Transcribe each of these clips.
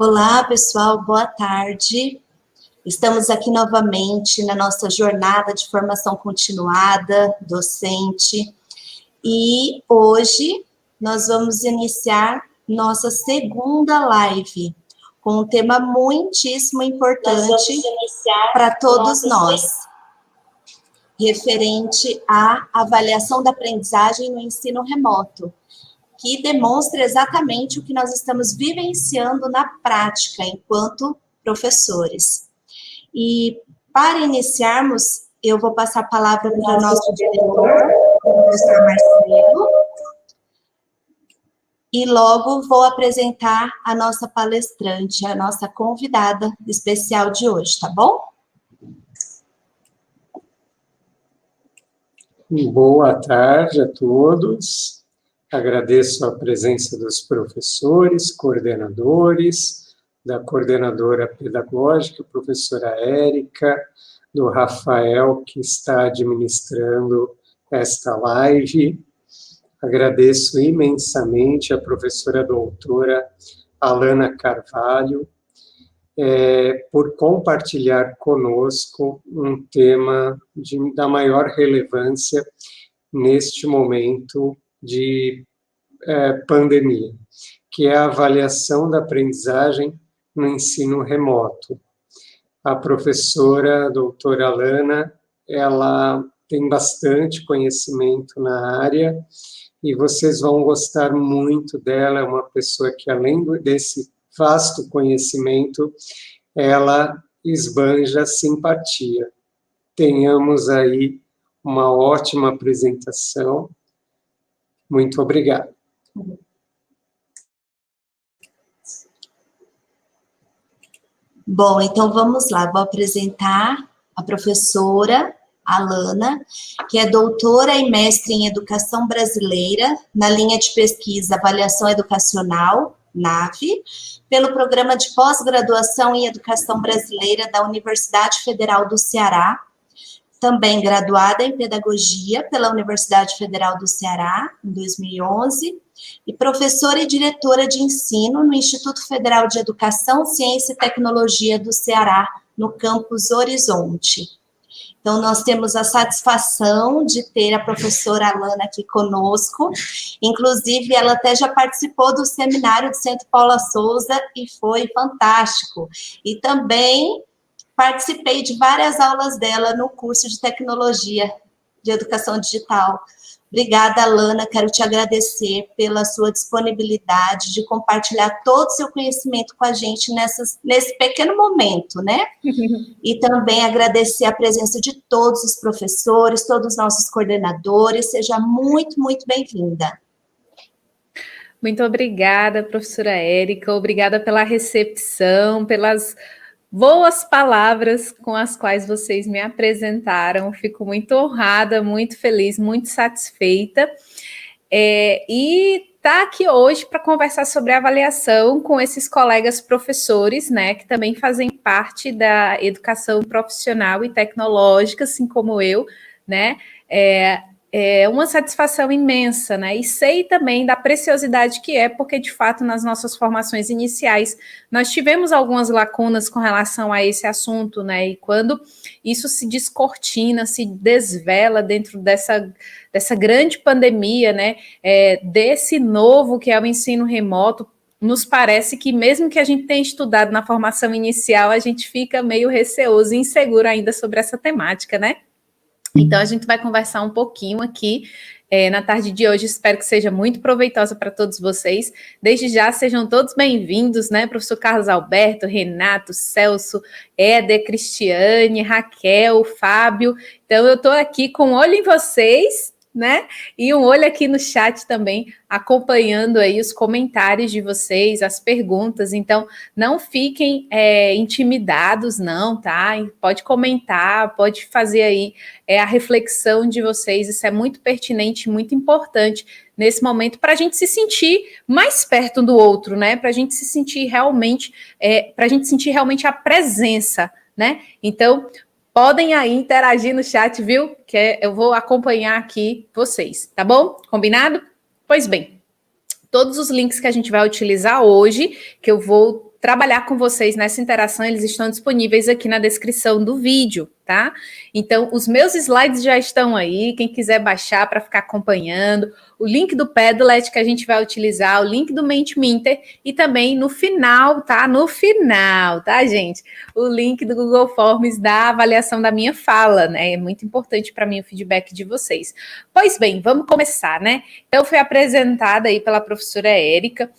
Olá, pessoal, boa tarde. Estamos aqui novamente na nossa jornada de formação continuada, docente, e hoje nós vamos iniciar nossa segunda live com um tema muitíssimo importante para todos nós, referente à avaliação da aprendizagem no ensino remoto, que demonstra exatamente o que nós estamos vivenciando na prática enquanto professores. E para iniciarmos, eu vou passar a palavra para o nosso diretor, o professor Marcelo, e logo vou apresentar a nossa palestrante, a nossa convidada especial de hoje, tá bom? Boa tarde a todos. Agradeço a presença dos professores, coordenadores, da coordenadora pedagógica, professora Érica, do Rafael, que está administrando esta live. Agradeço imensamente a professora doutora Alana Carvalho por compartilhar conosco um tema da maior relevância neste momento de pandemia, que é a avaliação da aprendizagem no ensino remoto. A professora a doutora Alana, ela tem bastante conhecimento na área e vocês vão gostar muito dela. É uma pessoa que, além desse vasto conhecimento, ela esbanja simpatia. Tenhamos aí uma ótima apresentação. Muito obrigado. Bom, então vamos lá, vou apresentar a professora Alana, que é doutora e mestre em Educação Brasileira, na linha de pesquisa Avaliação Educacional, NAVE, pelo Programa de Pós-Graduação em Educação Brasileira da Universidade Federal do Ceará, também graduada em Pedagogia pela Universidade Federal do Ceará, em 2011, e professora e diretora de ensino no Instituto Federal de Educação, Ciência e Tecnologia do Ceará, no campus Horizonte. Então, nós temos a satisfação de ter a professora Alana aqui conosco, inclusive ela até já participou do seminário do Centro Paula Souza e foi fantástico. E também participei de várias aulas dela no curso de Tecnologia de Educação Digital. Obrigada, Alana, quero te agradecer pela sua disponibilidade de compartilhar todo o seu conhecimento com a gente nesse pequeno momento, né? E também agradecer a presença de todos os professores, todos os nossos coordenadores. Seja muito, muito bem-vinda. Muito obrigada, professora Érica, obrigada pela recepção, pelas boas palavras com as quais vocês me apresentaram. Fico muito honrada, muito feliz, muito satisfeita. E tá aqui hoje para conversar sobre avaliação com esses colegas professores, né, que também fazem parte da educação profissional e tecnológica, assim como eu, né. É uma satisfação imensa, né? E sei também da preciosidade que é, porque, de fato, nas nossas formações iniciais, nós tivemos algumas lacunas com relação a esse assunto, né? E quando isso se descortina, se desvela dentro dessa grande pandemia, né? Desse novo que é o ensino remoto, nos parece que mesmo que a gente tenha estudado na formação inicial, a gente fica meio receoso e inseguro ainda sobre essa temática, né? Então, a gente vai conversar um pouquinho aqui na tarde de hoje. Espero que seja muito proveitosa para todos vocês. Desde já, sejam todos bem-vindos, né? Professor Carlos Alberto, Renato, Celso, Éder, Cristiane, Raquel, Fábio. Então, eu estou aqui com um olho em vocês, né? E um olho aqui no chat também, acompanhando aí os comentários de vocês, as perguntas. Então, não fiquem intimidados, não, tá? Pode comentar, pode fazer aí a reflexão de vocês. Isso é muito pertinente, muito importante nesse momento, para a gente se sentir mais perto do outro, né? Para a gente se sentir realmente, a presença, né? Então, podem aí interagir no chat, viu? Que eu vou acompanhar aqui vocês, tá bom? Combinado? Pois bem, todos os links que a gente vai utilizar hoje, que eu vou trabalhar com vocês nessa interação, eles estão disponíveis aqui na descrição do vídeo, tá? Então, os meus slides já estão aí, quem quiser baixar para ficar acompanhando, o link do Padlet que a gente vai utilizar, o link do Mentimeter e também no final, tá? No final, tá, gente? O link do Google Forms da avaliação da minha fala, né? É muito importante para mim o feedback de vocês. Pois bem, vamos começar, né? Então, eu fui apresentada aí pela professora Érica.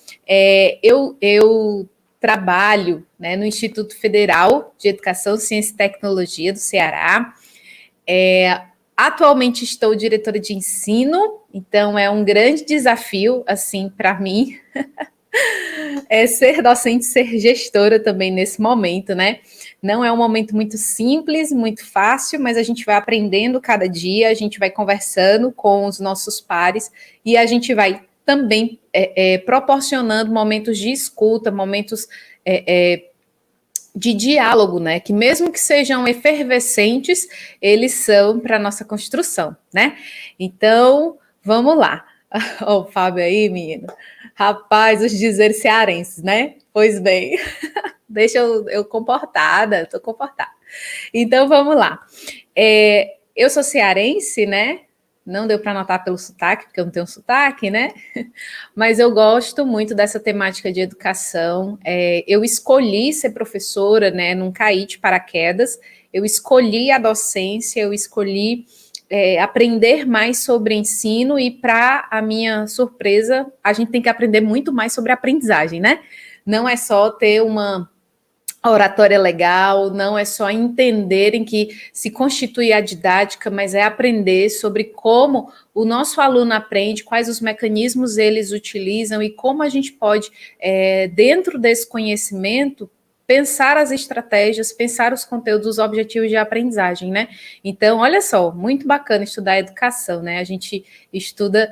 Eu trabalho, né, no Instituto Federal de Educação, Ciência e Tecnologia do Ceará. Atualmente estou diretora de ensino, então é um grande desafio, assim, para mim, ser docente, ser gestora também nesse momento, né? Não é um momento muito simples, muito fácil, mas a gente vai aprendendo cada dia, a gente vai conversando com os nossos pares e a gente vai também proporcionando momentos de escuta, momentos de diálogo, né? Que mesmo que sejam efervescentes, eles são para a nossa construção, né? Então, vamos lá. Ó, o Fábio aí, menino. Rapaz, os dizeres cearenses, né? Pois bem, deixa eu comportada, estou comportada. Então, vamos lá. Eu sou cearense, né? Não deu para notar pelo sotaque, porque eu não tenho sotaque, né? Mas eu gosto muito dessa temática de educação. Eu escolhi ser professora, né? Não caí de paraquedas. Eu escolhi a docência, eu escolhi aprender mais sobre ensino e, para a minha surpresa, a gente tem que aprender muito mais sobre aprendizagem, né? Não é só ter uma oratória legal, não é só entender em que se constitui a didática, mas é aprender sobre como o nosso aluno aprende, quais os mecanismos eles utilizam e como a gente pode, dentro desse conhecimento, pensar as estratégias, pensar os conteúdos, os objetivos de aprendizagem, né? Então, olha só, muito bacana estudar educação, né? A gente estuda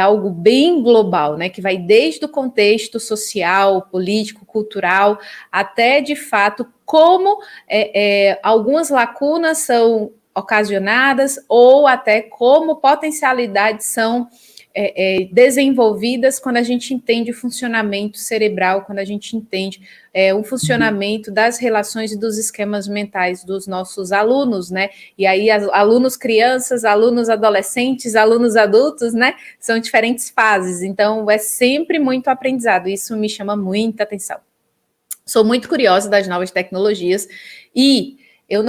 algo bem global, né, que vai desde o contexto social, político, cultural, até, de fato, como algumas lacunas são ocasionadas ou até como potencialidades são desenvolvidas quando a gente entende o funcionamento cerebral, quando a gente entende o funcionamento das relações e dos esquemas mentais dos nossos alunos, né? E aí, alunos crianças, alunos adolescentes, alunos adultos, né? São diferentes fases, então é sempre muito aprendizado, isso me chama muita atenção. Sou muito curiosa das novas tecnologias e eu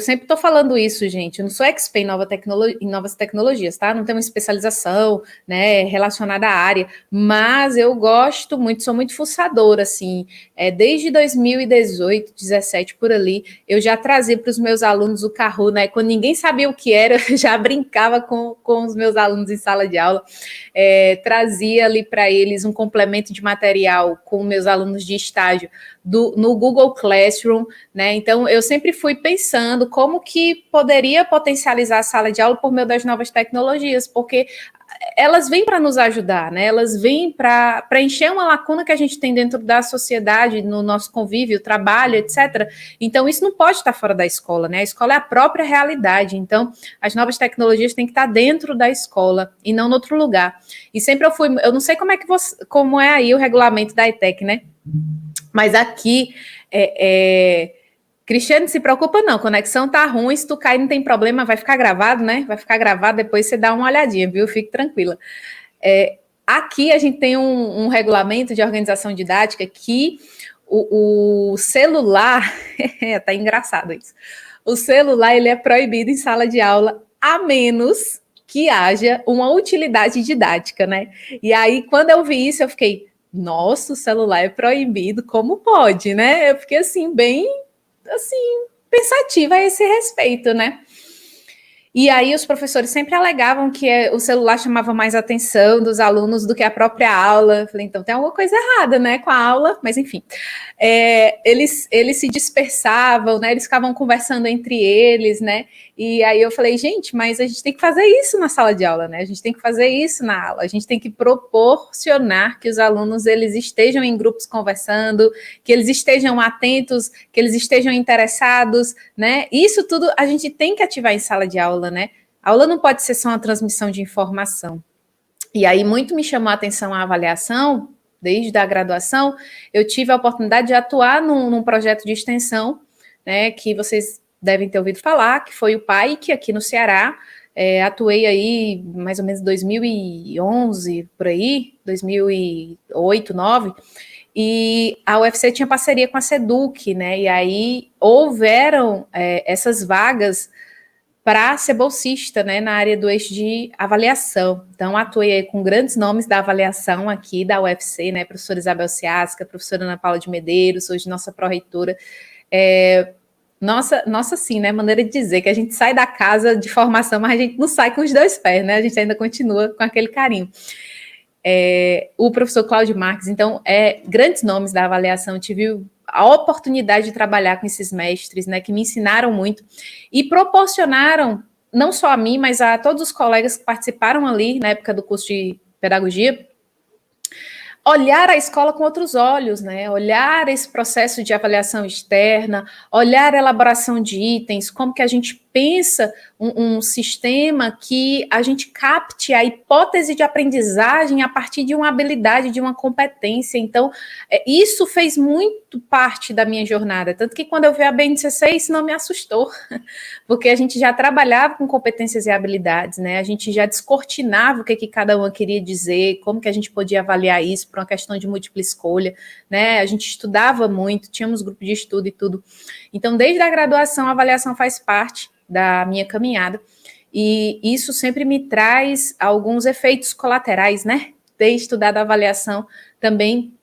sempre estou falando isso, gente. Eu não sou expert em novas tecnologias, tá? Não tenho uma especialização, né, relacionada à área, mas eu gosto muito, sou muito fuçadora, assim. Desde 2018, 17 por ali, eu já trazia para os meus alunos o Kahoot, né? Quando ninguém sabia o que era, eu já brincava com os meus alunos em sala de aula, trazia ali para eles um complemento de material com meus alunos de estágio no Google Classroom, né? Então, eu sempre fui pensando como que poderia potencializar a sala de aula por meio das novas tecnologias, porque elas vêm para nos ajudar, né? Elas vêm para preencher uma lacuna que a gente tem dentro da sociedade, no nosso convívio, trabalho, etc. Então, isso não pode estar fora da escola, né? A escola é a própria realidade. Então, as novas tecnologias têm que estar dentro da escola e não em outro lugar. E sempre eu não sei como é aí o regulamento da ETEC, né? Mas aqui, Cristiane, se preocupa não, conexão tá ruim, se tu cair não tem problema, vai ficar gravado, né? Vai ficar gravado, depois você dá uma olhadinha, viu? Fique tranquila. Aqui a gente tem um regulamento de organização didática que o celular, tá engraçado isso, o celular ele é proibido em sala de aula, a menos que haja uma utilidade didática, né? E aí, quando eu vi isso, eu fiquei, nossa, o celular é proibido, como pode, né? Eu fiquei assim, bem, assim, pensativa a esse respeito, né? E aí os professores sempre alegavam que o celular chamava mais atenção dos alunos do que a própria aula. Eu falei, então tem alguma coisa errada, né, com a aula, mas enfim. Eles se dispersavam, né, eles ficavam conversando entre eles, né, e aí eu falei, gente, mas a gente tem que fazer isso na sala de aula, né, a gente tem que fazer isso na aula, a gente tem que proporcionar que os alunos, eles estejam em grupos conversando, que eles estejam atentos, que eles estejam interessados, né, isso tudo a gente tem que ativar em sala de aula, né, a aula não pode ser só uma transmissão de informação. E aí muito me chamou a atenção a avaliação desde a graduação, eu tive a oportunidade de atuar num projeto de extensão, né, que vocês devem ter ouvido falar, que foi o PAIC, aqui no Ceará. Atuei aí mais ou menos 2011, por aí, 2008, 2009, e a UFC tinha parceria com a SEDUC, né, e aí houveram essas vagas para ser bolsista, né, na área do eixo de avaliação. Então, atuei aí com grandes nomes da avaliação aqui da UFC, né, professora Isabel Ciasca, professora Ana Paula de Medeiros, hoje nossa pró-reitora. Nossa, sim, né, maneira de dizer que a gente sai da casa de formação, mas a gente não sai com os dois pés, né, a gente ainda continua com aquele carinho. O professor Cláudio Marques, então, grandes nomes da avaliação, tive a oportunidade de trabalhar com esses mestres, né, que me ensinaram muito e proporcionaram, não só a mim, mas a todos os colegas que participaram ali na época do curso de pedagogia, olhar a escola com outros olhos, né? Olhar esse processo de avaliação externa, olhar a elaboração de itens, como que a gente pensa um sistema que a gente capte a hipótese de aprendizagem a partir de uma habilidade, de uma competência. Então, isso fez muito parte da minha jornada, tanto que quando eu vi a BNCC, isso não me assustou, porque a gente já trabalhava com competências e habilidades, né? A gente já descortinava o que cada uma queria dizer, como que a gente podia avaliar isso por uma questão de múltipla escolha, né? A gente estudava muito, tínhamos grupo de estudo e tudo. Então, desde a graduação, a avaliação faz parte da minha caminhada, e isso sempre me traz alguns efeitos colaterais, né? Ter estudado a avaliação também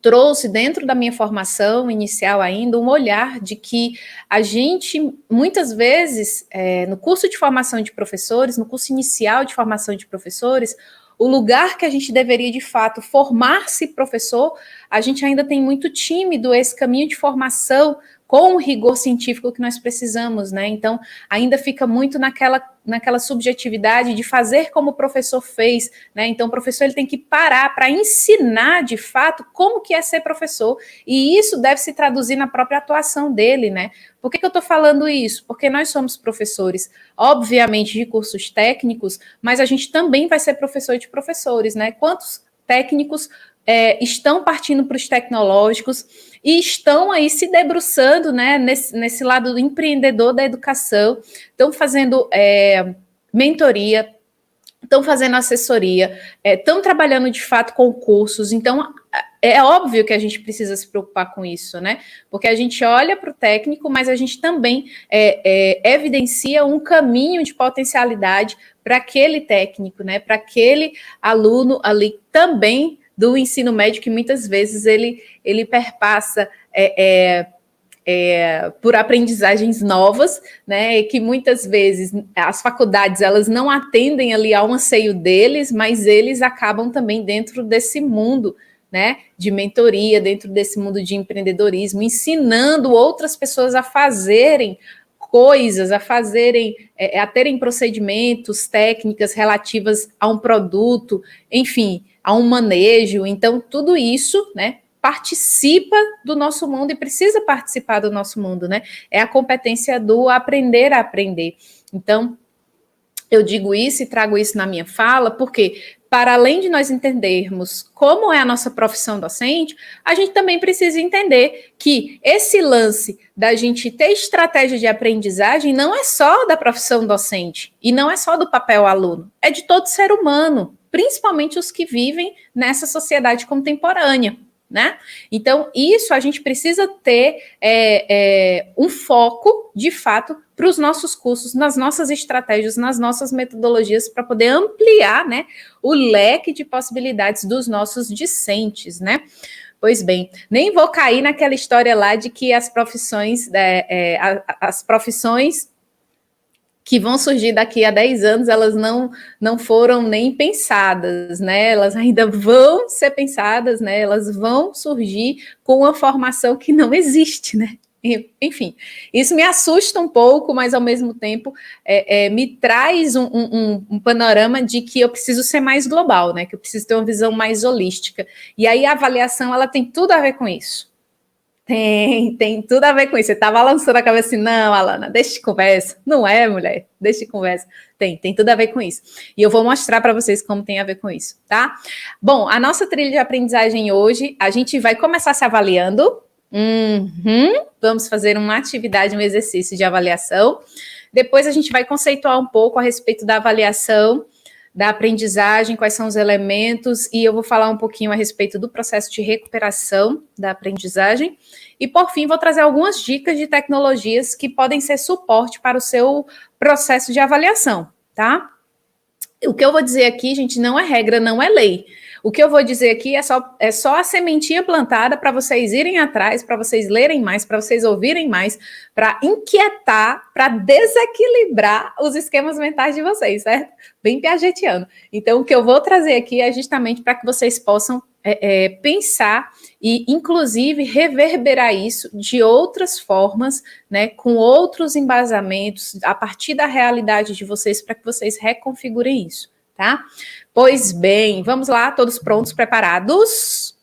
trouxe dentro da minha formação inicial ainda um olhar de que a gente, muitas vezes, no curso de formação de professores, no curso inicial de formação de professores, o lugar que a gente deveria, de fato, formar-se professor, a gente ainda tem muito tímido esse caminho de formação com o rigor científico que nós precisamos, né? Então, ainda fica muito naquela subjetividade de fazer como o professor fez, né? Então, o professor ele tem que parar para ensinar, de fato, como que é ser professor, e isso deve se traduzir na própria atuação dele, né? Por que eu estou falando isso? Porque nós somos professores, obviamente, de cursos técnicos, mas a gente também vai ser professor de professores, né? Quantos técnicos estão partindo para os tecnológicos e estão aí se debruçando, né, nesse lado do empreendedor da educação, estão fazendo mentoria, estão fazendo assessoria, estão trabalhando de fato com cursos. Então, é óbvio que a gente precisa se preocupar com isso, né? Porque a gente olha para o técnico, mas a gente também evidencia um caminho de potencialidade para aquele técnico, né? Para aquele aluno ali também do ensino médio, que muitas vezes ele perpassa por aprendizagens novas, né, e que muitas vezes as faculdades elas não atendem ali ao anseio deles, mas eles acabam também dentro desse mundo, né, de mentoria, dentro desse mundo de empreendedorismo, ensinando outras pessoas a fazerem coisas, a terem procedimentos, técnicas relativas a um produto, enfim, a um manejo. Então, tudo isso, né, participa do nosso mundo e precisa participar do nosso mundo, né? É a competência do aprender a aprender. Então, eu digo isso e trago isso na minha fala, porque para além de nós entendermos como é a nossa profissão docente, a gente também precisa entender que esse lance da gente ter estratégia de aprendizagem não é só da profissão docente e não é só do papel aluno, é de todo ser humano, principalmente os que vivem nessa sociedade contemporânea, né? Então, isso a gente precisa ter um foco, de fato, para os nossos cursos, nas nossas estratégias, nas nossas metodologias, para poder ampliar, né, o leque de possibilidades dos nossos discentes, né? Pois bem, nem vou cair naquela história lá de que as profissões que vão surgir daqui a 10 anos, elas não foram nem pensadas, né? Elas ainda vão ser pensadas, né? Elas vão surgir com uma formação que não existe, né? Enfim, isso me assusta um pouco, mas ao mesmo tempo me traz um panorama de que eu preciso ser mais global, né? Que eu preciso ter uma visão mais holística. E aí a avaliação ela tem tudo a ver com isso. Tem tudo a ver com isso. Você tá balançando a cabeça assim, não, Alana, deixa de conversa. Não é, mulher, deixa de conversa. Tem tudo a ver com isso. E eu vou mostrar para vocês como tem a ver com isso, tá? Bom, a nossa trilha de aprendizagem hoje, a gente vai começar se avaliando. Vamos fazer uma atividade, um exercício de avaliação. Depois a gente vai conceituar um pouco a respeito da avaliação, da aprendizagem, quais são os elementos, e eu vou falar um pouquinho a respeito do processo de recuperação da aprendizagem. E, por fim, vou trazer algumas dicas de tecnologias que podem ser suporte para o seu processo de avaliação, tá? O que eu vou dizer aqui, gente, não é regra, não é lei. O que eu vou dizer aqui é só a sementinha plantada para vocês irem atrás, para vocês lerem mais, para vocês ouvirem mais, para inquietar, para desequilibrar os esquemas mentais de vocês, certo? Bem piagetiano. Então, o que eu vou trazer aqui é justamente para que vocês possam pensar e, inclusive, reverberar isso de outras formas, né, com outros embasamentos, a partir da realidade de vocês, para que vocês reconfigurem isso, tá? Pois bem, vamos lá, todos prontos, preparados?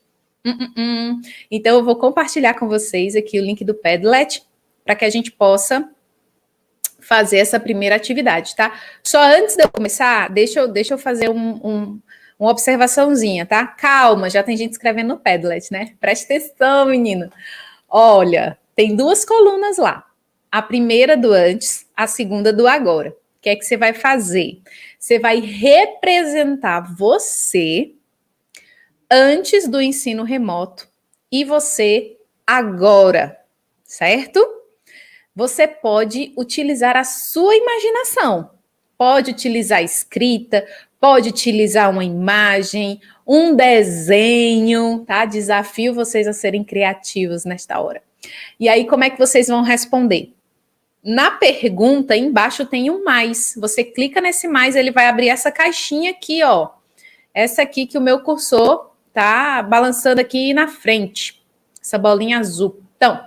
Então, eu vou compartilhar com vocês aqui o link do Padlet, para que a gente possa fazer essa primeira atividade, tá? Só antes de eu começar, deixa eu fazer uma observaçãozinha, tá? Calma, já tem gente escrevendo no Padlet, né? Preste atenção, menino. Olha, tem 2 colunas lá. A primeira do antes, a segunda do agora. O que é que você vai fazer? Você vai representar você antes do ensino remoto e você agora, certo? Você pode utilizar a sua imaginação. Pode utilizar escrita, pode utilizar uma imagem, um desenho, tá? Desafio vocês a serem criativos nesta hora. E aí, como é que vocês vão responder? Na pergunta, embaixo tem um mais. Você clica nesse mais, ele vai abrir essa caixinha aqui, ó. Essa aqui que o meu cursor tá balançando aqui na frente. Essa bolinha azul. Então,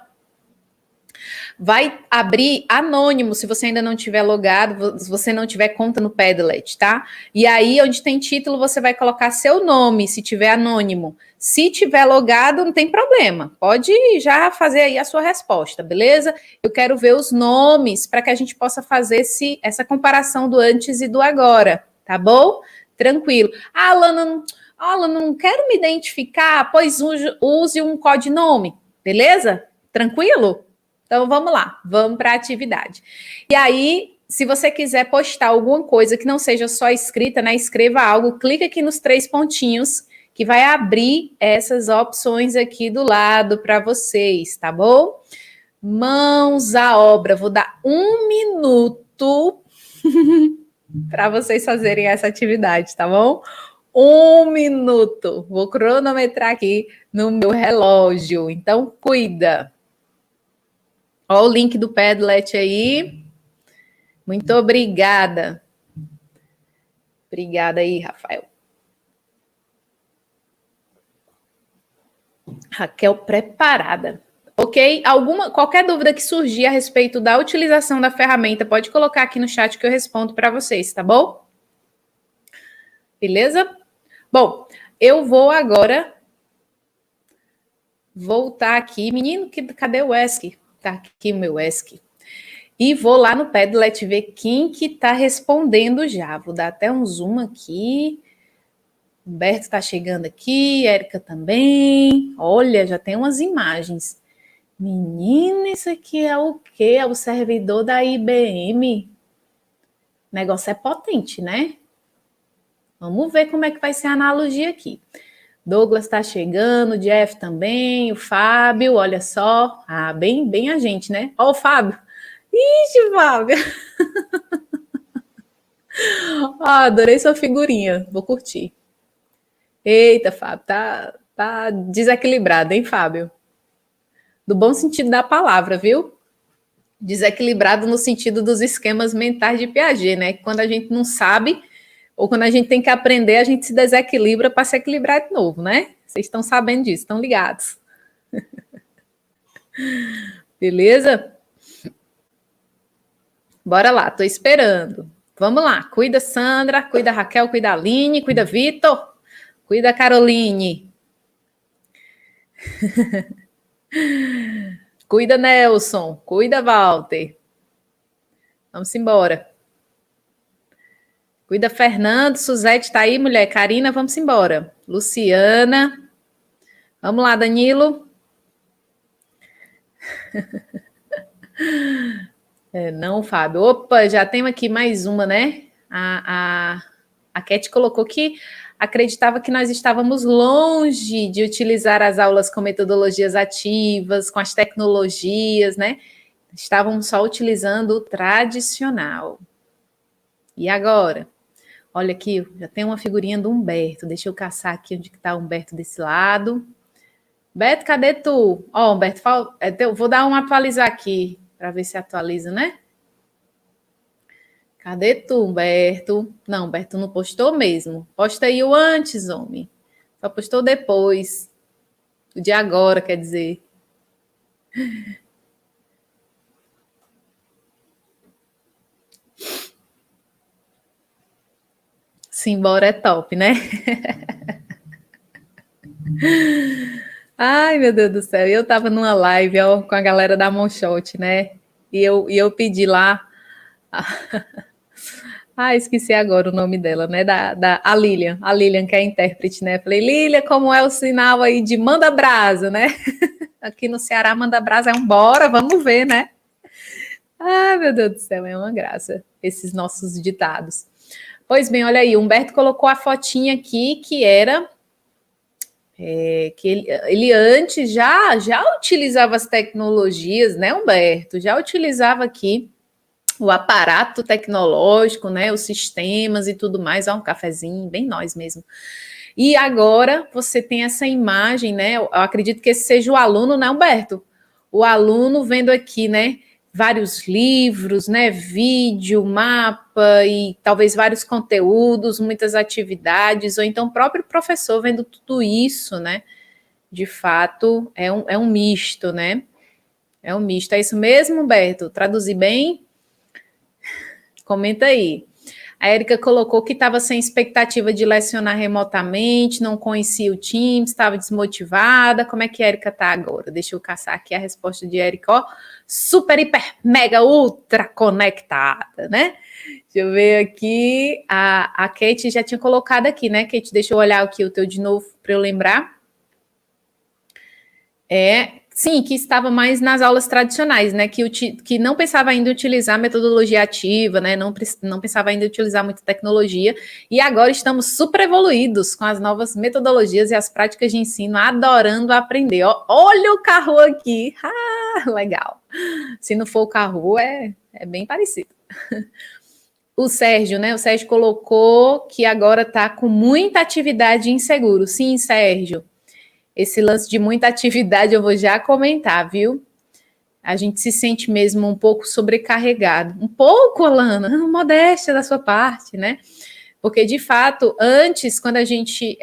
vai abrir anônimo se você ainda não tiver logado, se você não tiver conta no Padlet, tá? E aí, onde tem título, você vai colocar seu nome, se tiver anônimo. Se tiver logado, não tem problema. Pode já fazer aí a sua resposta, beleza? Eu quero ver os nomes para que a gente possa fazer essa comparação do antes e do agora, tá bom? Tranquilo. Alana, não quero me identificar, pois use um codinome, beleza? Tranquilo? Então, vamos lá, vamos para a atividade. E aí, se você quiser postar alguma coisa que não seja só escrita, né? Escreva algo, clica aqui nos 3 pontinhos, que vai abrir essas opções aqui do lado para vocês, tá bom? Mãos à obra, vou dar 1 minuto para vocês fazerem essa atividade, tá bom? 1 minuto, vou cronometrar aqui no meu relógio, então cuida. Olha o link do Padlet aí. Muito obrigada. Obrigada aí, Rafael. Raquel preparada. Ok? Qualquer dúvida que surgir a respeito da utilização da ferramenta, pode colocar aqui no chat que eu respondo para vocês, tá bom? Beleza? Bom, eu vou agora voltar aqui. Menino, cadê o ESC? Tá aqui o meu ESC. E vou lá no Padlet ver quem que tá respondendo já. Vou dar até um zoom aqui. Humberto está chegando aqui, Érica também. Olha, já tem umas imagens. Menina, isso aqui é o quê? É o servidor da IBM. O negócio é potente, né? Vamos ver como é que vai ser a analogia aqui. Douglas está chegando, o Jeff também, o Fábio, olha só. Ah, bem a gente, né? Ó o Fábio. Ixi, Fábio. Ah, adorei sua figurinha, vou curtir. Eita, Fábio, tá desequilibrado, hein, Fábio? Do bom sentido da palavra, viu? Desequilibrado no sentido dos esquemas mentais de Piaget, né? Quando a gente não sabe, ou quando a gente tem que aprender, a gente se desequilibra para se equilibrar de novo, né? Vocês estão sabendo disso, estão ligados. Beleza? Bora lá, tô esperando. Vamos lá, cuida Sandra, cuida Raquel, cuida Aline, cuida Vitor, cuida Caroline. Cuida, Nelson. Cuida, Walter. Vamos embora. Cuida, Fernando. Suzete tá aí, mulher. Karina, vamos embora. Luciana. Vamos lá, Danilo. Não, Fábio. Opa, já temos aqui mais uma, né? A Cat colocou que acreditava que nós estávamos longe de utilizar as aulas com metodologias ativas, com as tecnologias, né? Estávamos só utilizando o tradicional. E agora? Olha aqui, já tem uma figurinha do Humberto. Deixa eu caçar aqui onde está o Humberto desse lado. Beto, cadê tu? Ó, Humberto, eu vou dar um atualizar aqui, para ver se atualiza, né? Cadê tu, Humberto? Não, Humberto não postou mesmo. Posta aí o antes, homem. Só postou depois. O de agora, quer dizer. Simbora é top, né? Ai, meu Deus do céu. Eu tava numa live ó, com a galera da Monshot, né? E eu pedi lá... esqueci agora o nome dela, né? A Lilian, que é a intérprete, né? Falei, Lilian, como é o sinal aí de manda brasa, né? Aqui no Ceará, manda brasa é um bora, vamos ver, né? Ai, meu Deus do céu, é uma graça esses nossos ditados. Pois bem, olha aí, o Humberto colocou a fotinha aqui, que era... que ele antes já utilizava as tecnologias, né, Humberto? Já utilizava aqui o aparato tecnológico, né, os sistemas e tudo mais. Ó, um cafezinho, bem nós mesmo. E agora você tem essa imagem, né? Eu acredito que esse seja o aluno, né, Humberto? O aluno vendo aqui, né? Vários livros, né? Vídeo, mapa e talvez vários conteúdos, muitas atividades, ou então o próprio professor vendo tudo isso, né? De fato, é um misto, né? É um misto. É isso mesmo, Humberto? Traduzir bem? Comenta aí. A Érica colocou que estava sem expectativa de lecionar remotamente, não conhecia o Teams, estava desmotivada. Como é que a Érica está agora? Deixa eu caçar aqui a resposta de Érica, ó. Super, hiper, mega, ultra conectada, né? Deixa eu ver aqui. A Kate já tinha colocado aqui, né, Kate? Deixa eu olhar aqui o teu de novo para eu lembrar. Sim, que estava mais nas aulas tradicionais, né? Que não pensava ainda em utilizar metodologia ativa, né? Não pensava ainda em utilizar muita tecnologia. E agora estamos super evoluídos com as novas metodologias e as práticas de ensino, adorando aprender. Ó, olha o carro aqui! Ah, legal! Se não for o carro, é bem parecido. O Sérgio, né? O Sérgio colocou que agora está com muita atividade inseguro. Sim, Sérgio. Esse lance de muita atividade eu vou já comentar, viu? A gente se sente mesmo um pouco sobrecarregado. Um pouco, Alana, modéstia da sua parte, né? Porque, de fato, antes, quando a gente,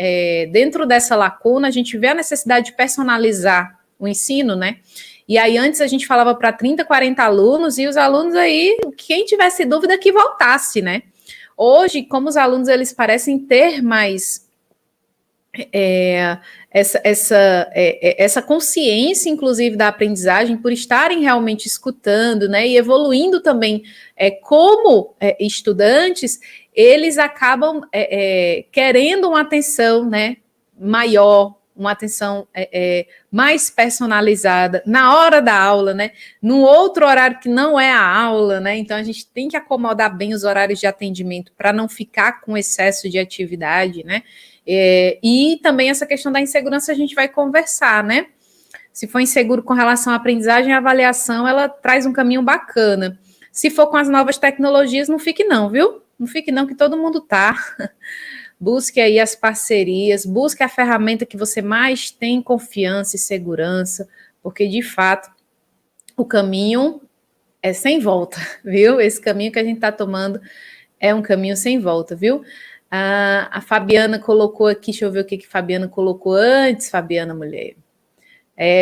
dentro dessa lacuna, a gente vê a necessidade de personalizar o ensino, né? E aí, antes a gente falava para 30, 40 alunos, e os alunos aí, quem tivesse dúvida que voltasse, né? Hoje, como os alunos, eles parecem ter mais... essa consciência, inclusive, da aprendizagem, por estarem realmente escutando, né, e evoluindo também como estudantes, eles acabam querendo uma atenção, né, maior, uma atenção mais personalizada na hora da aula, né, num outro horário que não é a aula, né, então a gente tem que acomodar bem os horários de atendimento para não ficar com excesso de atividade, né. E também essa questão da insegurança a gente vai conversar, né? Se for inseguro com relação à aprendizagem, a avaliação, ela traz um caminho bacana. Se for com as novas tecnologias, não fique não, viu? Não fique não, que todo mundo tá. Busque aí as parcerias, busque a ferramenta que você mais tem confiança e segurança, porque, de fato, o caminho é sem volta, viu? Esse caminho que a gente está tomando é um caminho sem volta, viu? A Fabiana colocou aqui, deixa eu ver o que a Fabiana colocou antes, Fabiana, mulher.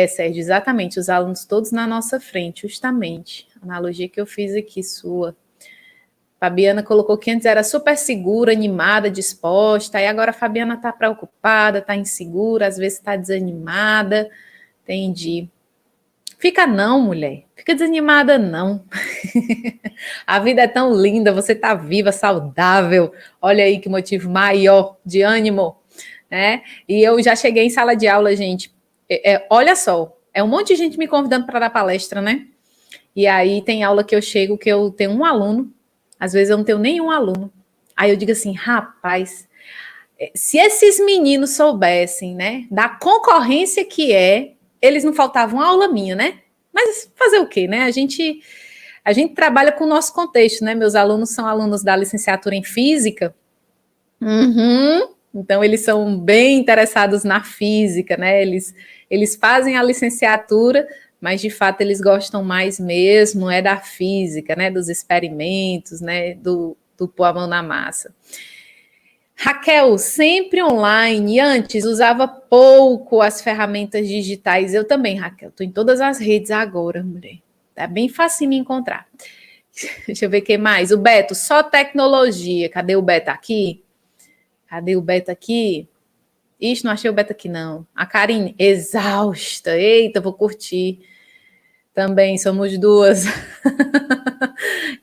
Sérgio, exatamente, os alunos todos na nossa frente, justamente. A analogia que eu fiz aqui, sua. Fabiana colocou que antes era super segura, animada, disposta, e agora a Fabiana está preocupada, está insegura, às vezes está desanimada. Entendi. Fica não, mulher. Fica desanimada, não. A vida é tão linda, você está viva, saudável. Olha aí que motivo maior de ânimo, né? E eu já cheguei em sala de aula, gente. Olha só, é um monte de gente me convidando para dar palestra, né? E aí tem aula que eu chego que eu tenho um aluno, às vezes eu não tenho nenhum aluno. Aí eu digo assim, rapaz, se esses meninos soubessem, né, da concorrência que é, eles não faltavam aula minha, né? Mas fazer o quê, né? A gente trabalha com o nosso contexto, né? Meus alunos são alunos da licenciatura em física. Então, eles são bem interessados na física, né? Eles fazem a licenciatura, mas de fato eles gostam mais mesmo da física, né? Dos experimentos, né? Do pôr a mão na massa. Raquel, sempre online, e antes usava pouco as ferramentas digitais. Eu também, Raquel, estou em todas as redes agora, mulher. Tá bem fácil me encontrar. Deixa eu ver quem mais. O Beto, só tecnologia. Cadê o Beto aqui? Cadê o Beto aqui? Ixi, não achei o Beto aqui, não. A Karine, exausta. Eita, vou curtir. Também somos duas.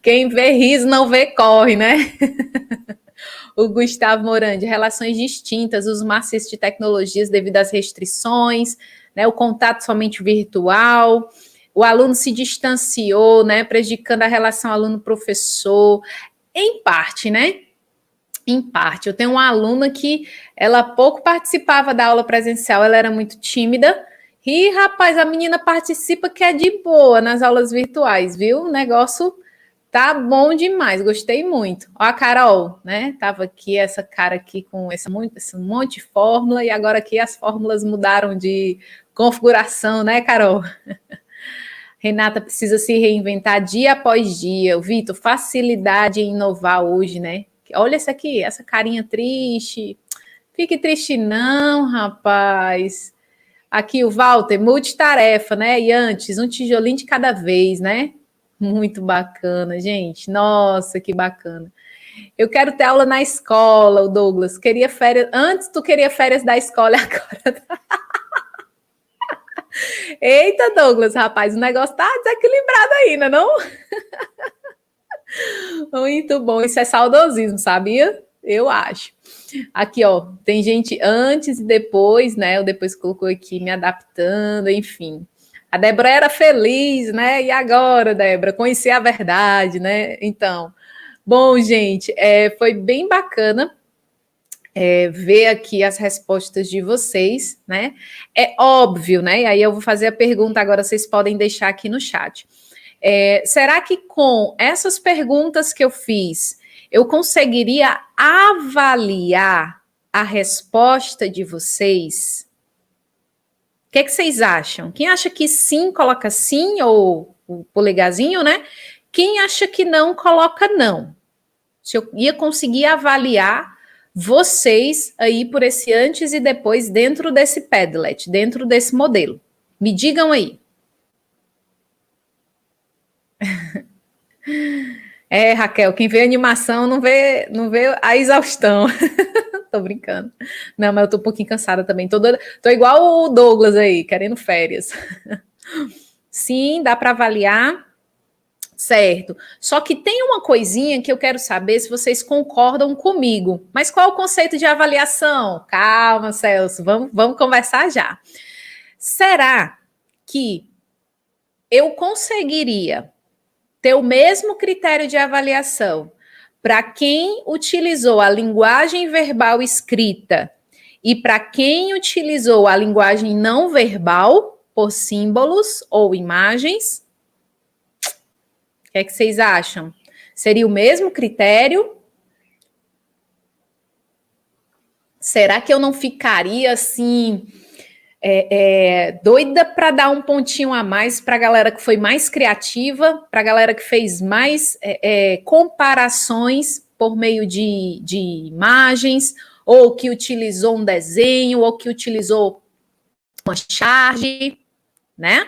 Quem vê riso não vê corre, né? O Gustavo Morandi, relações distintas, uso maciço de tecnologias devido às restrições, né, o contato somente virtual, o aluno se distanciou, né, prejudicando a relação aluno-professor, em parte, né? Em parte. Eu tenho uma aluna que ela pouco participava da aula presencial, ela era muito tímida, e, rapaz, a menina participa que é de boa nas aulas virtuais, viu? O negócio tá bom demais, gostei muito. Ó a Carol, né? Tava aqui essa cara aqui com esse monte de fórmula e agora aqui as fórmulas mudaram de configuração, né, Carol? Renata precisa se reinventar dia após dia. O Vitor, facilidade em inovar hoje, né? Olha essa aqui, essa carinha triste. Fique triste não, rapaz. Aqui o Walter, multitarefa, né? E antes, um tijolinho de cada vez, né? Muito bacana, gente. Nossa, que bacana. Eu quero ter aula na escola, o Douglas. Queria férias. Antes tu queria férias da escola, agora. Eita, Douglas, rapaz, o negócio tá desequilibrado ainda, não? Muito bom. Isso é saudosismo, sabia? Eu acho. Aqui, ó, tem gente antes e depois, né? O depois colocou aqui me adaptando, enfim. A Débora era feliz, né? E agora, Débora, conhecer a verdade, né? Então, bom, gente, foi bem bacana ver aqui as respostas de vocês, né? É óbvio, né? E aí eu vou fazer a pergunta agora, vocês podem deixar aqui no chat. Será que com essas perguntas que eu fiz, eu conseguiria avaliar a resposta de vocês? O que vocês acham? Quem acha que sim, coloca sim, ou o polegarzinho, né? Quem acha que não, coloca não. Se eu ia conseguir avaliar vocês aí por esse antes e depois dentro desse Padlet, dentro desse modelo. Me digam aí. Raquel, quem vê animação não vê a exaustão. Tô brincando. Não, mas eu tô um pouquinho cansada também. Tô igual o Douglas aí, querendo férias. Sim, dá para avaliar. Certo. Só que tem uma coisinha que eu quero saber se vocês concordam comigo. Mas qual é o conceito de avaliação? Calma, Celso, vamos conversar já. Será que eu conseguiria ter o mesmo critério de avaliação para quem utilizou a linguagem verbal escrita e para quem utilizou a linguagem não verbal, por símbolos ou imagens? O que é que vocês acham? Seria o mesmo critério? Será que eu não ficaria assim doida para dar um pontinho a mais para a galera que foi mais criativa, para a galera que fez mais comparações por meio de imagens, ou que utilizou um desenho, ou que utilizou uma charge, né?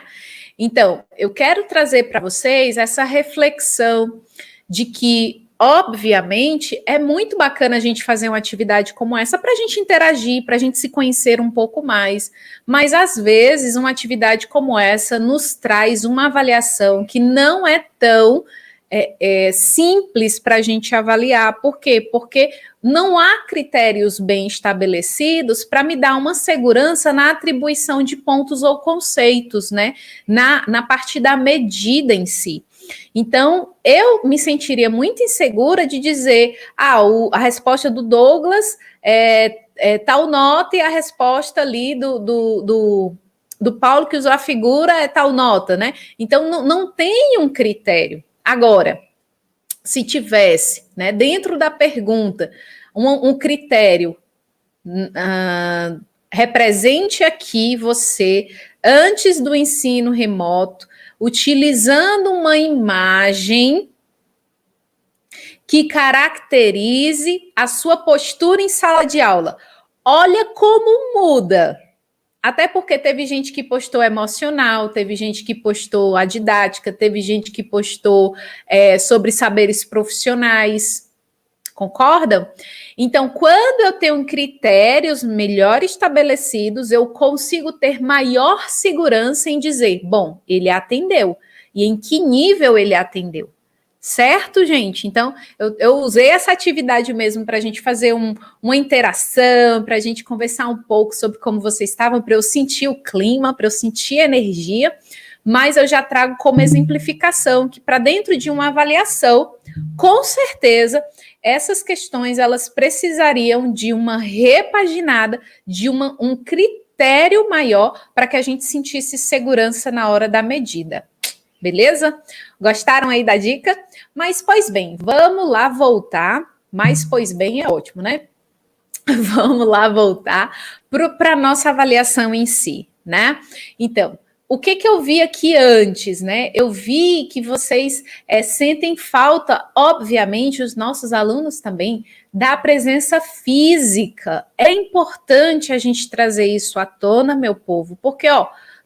Então, eu quero trazer para vocês essa reflexão de que obviamente, é muito bacana a gente fazer uma atividade como essa para a gente interagir, para a gente se conhecer um pouco mais. Mas, às vezes, uma atividade como essa nos traz uma avaliação que não é tão simples para a gente avaliar. Por quê? Porque não há critérios bem estabelecidos para me dar uma segurança na atribuição de pontos ou conceitos, né? Na parte da medida em si. Então, eu me sentiria muito insegura de dizer, a resposta do Douglas é tal nota e a resposta ali do Paulo, que usou a figura, é tal nota, né? Então, não tem um critério. Agora, se tivesse, né, dentro da pergunta, um critério, represente aqui você, antes do ensino remoto, utilizando uma imagem que caracterize a sua postura em sala de aula. Olha como muda. Até porque teve gente que postou emocional, teve gente que postou a didática, teve gente que postou sobre saberes profissionais. Concordam? Então, quando eu tenho critérios melhor estabelecidos, eu consigo ter maior segurança em dizer, bom, ele atendeu. E em que nível ele atendeu? Certo, gente? Então, eu usei essa atividade mesmo para a gente fazer uma interação, para a gente conversar um pouco sobre como vocês estavam, para eu sentir o clima, para eu sentir a energia, mas eu já trago como exemplificação que para dentro de uma avaliação, com certeza, essas questões elas precisariam de uma repaginada, de um critério maior para que a gente sentisse segurança na hora da medida. Beleza? Gostaram aí da dica? Mas, pois bem, vamos lá voltar. Mas, pois bem, é ótimo, né? Vamos lá voltar para a nossa avaliação em si, né? Então, o que eu vi aqui antes, né? Eu vi que vocês sentem falta, obviamente, os nossos alunos também, da presença física. É importante a gente trazer isso à tona, meu povo, porque,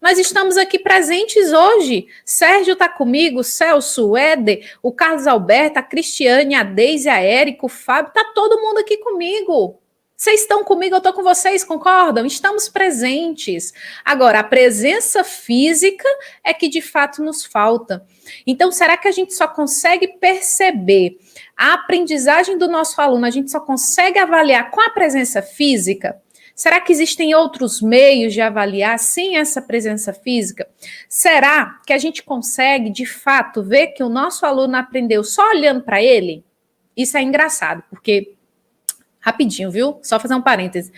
nós estamos aqui presentes hoje. Sérgio está comigo, Celso, o Éder, o Carlos Alberto, a Cristiane, a Deise, a Érica, o Fábio, está todo mundo aqui comigo. Vocês estão comigo, eu estou com vocês, concordam? Estamos presentes. Agora, a presença física é que de fato nos falta. Então, será que a gente só consegue perceber a aprendizagem do nosso aluno, a gente só consegue avaliar com a presença física? Será que existem outros meios de avaliar sem essa presença física? Será que a gente consegue, de fato, ver que o nosso aluno aprendeu só olhando para ele? Isso é engraçado, porque... Rapidinho, viu? Só fazer um parêntese.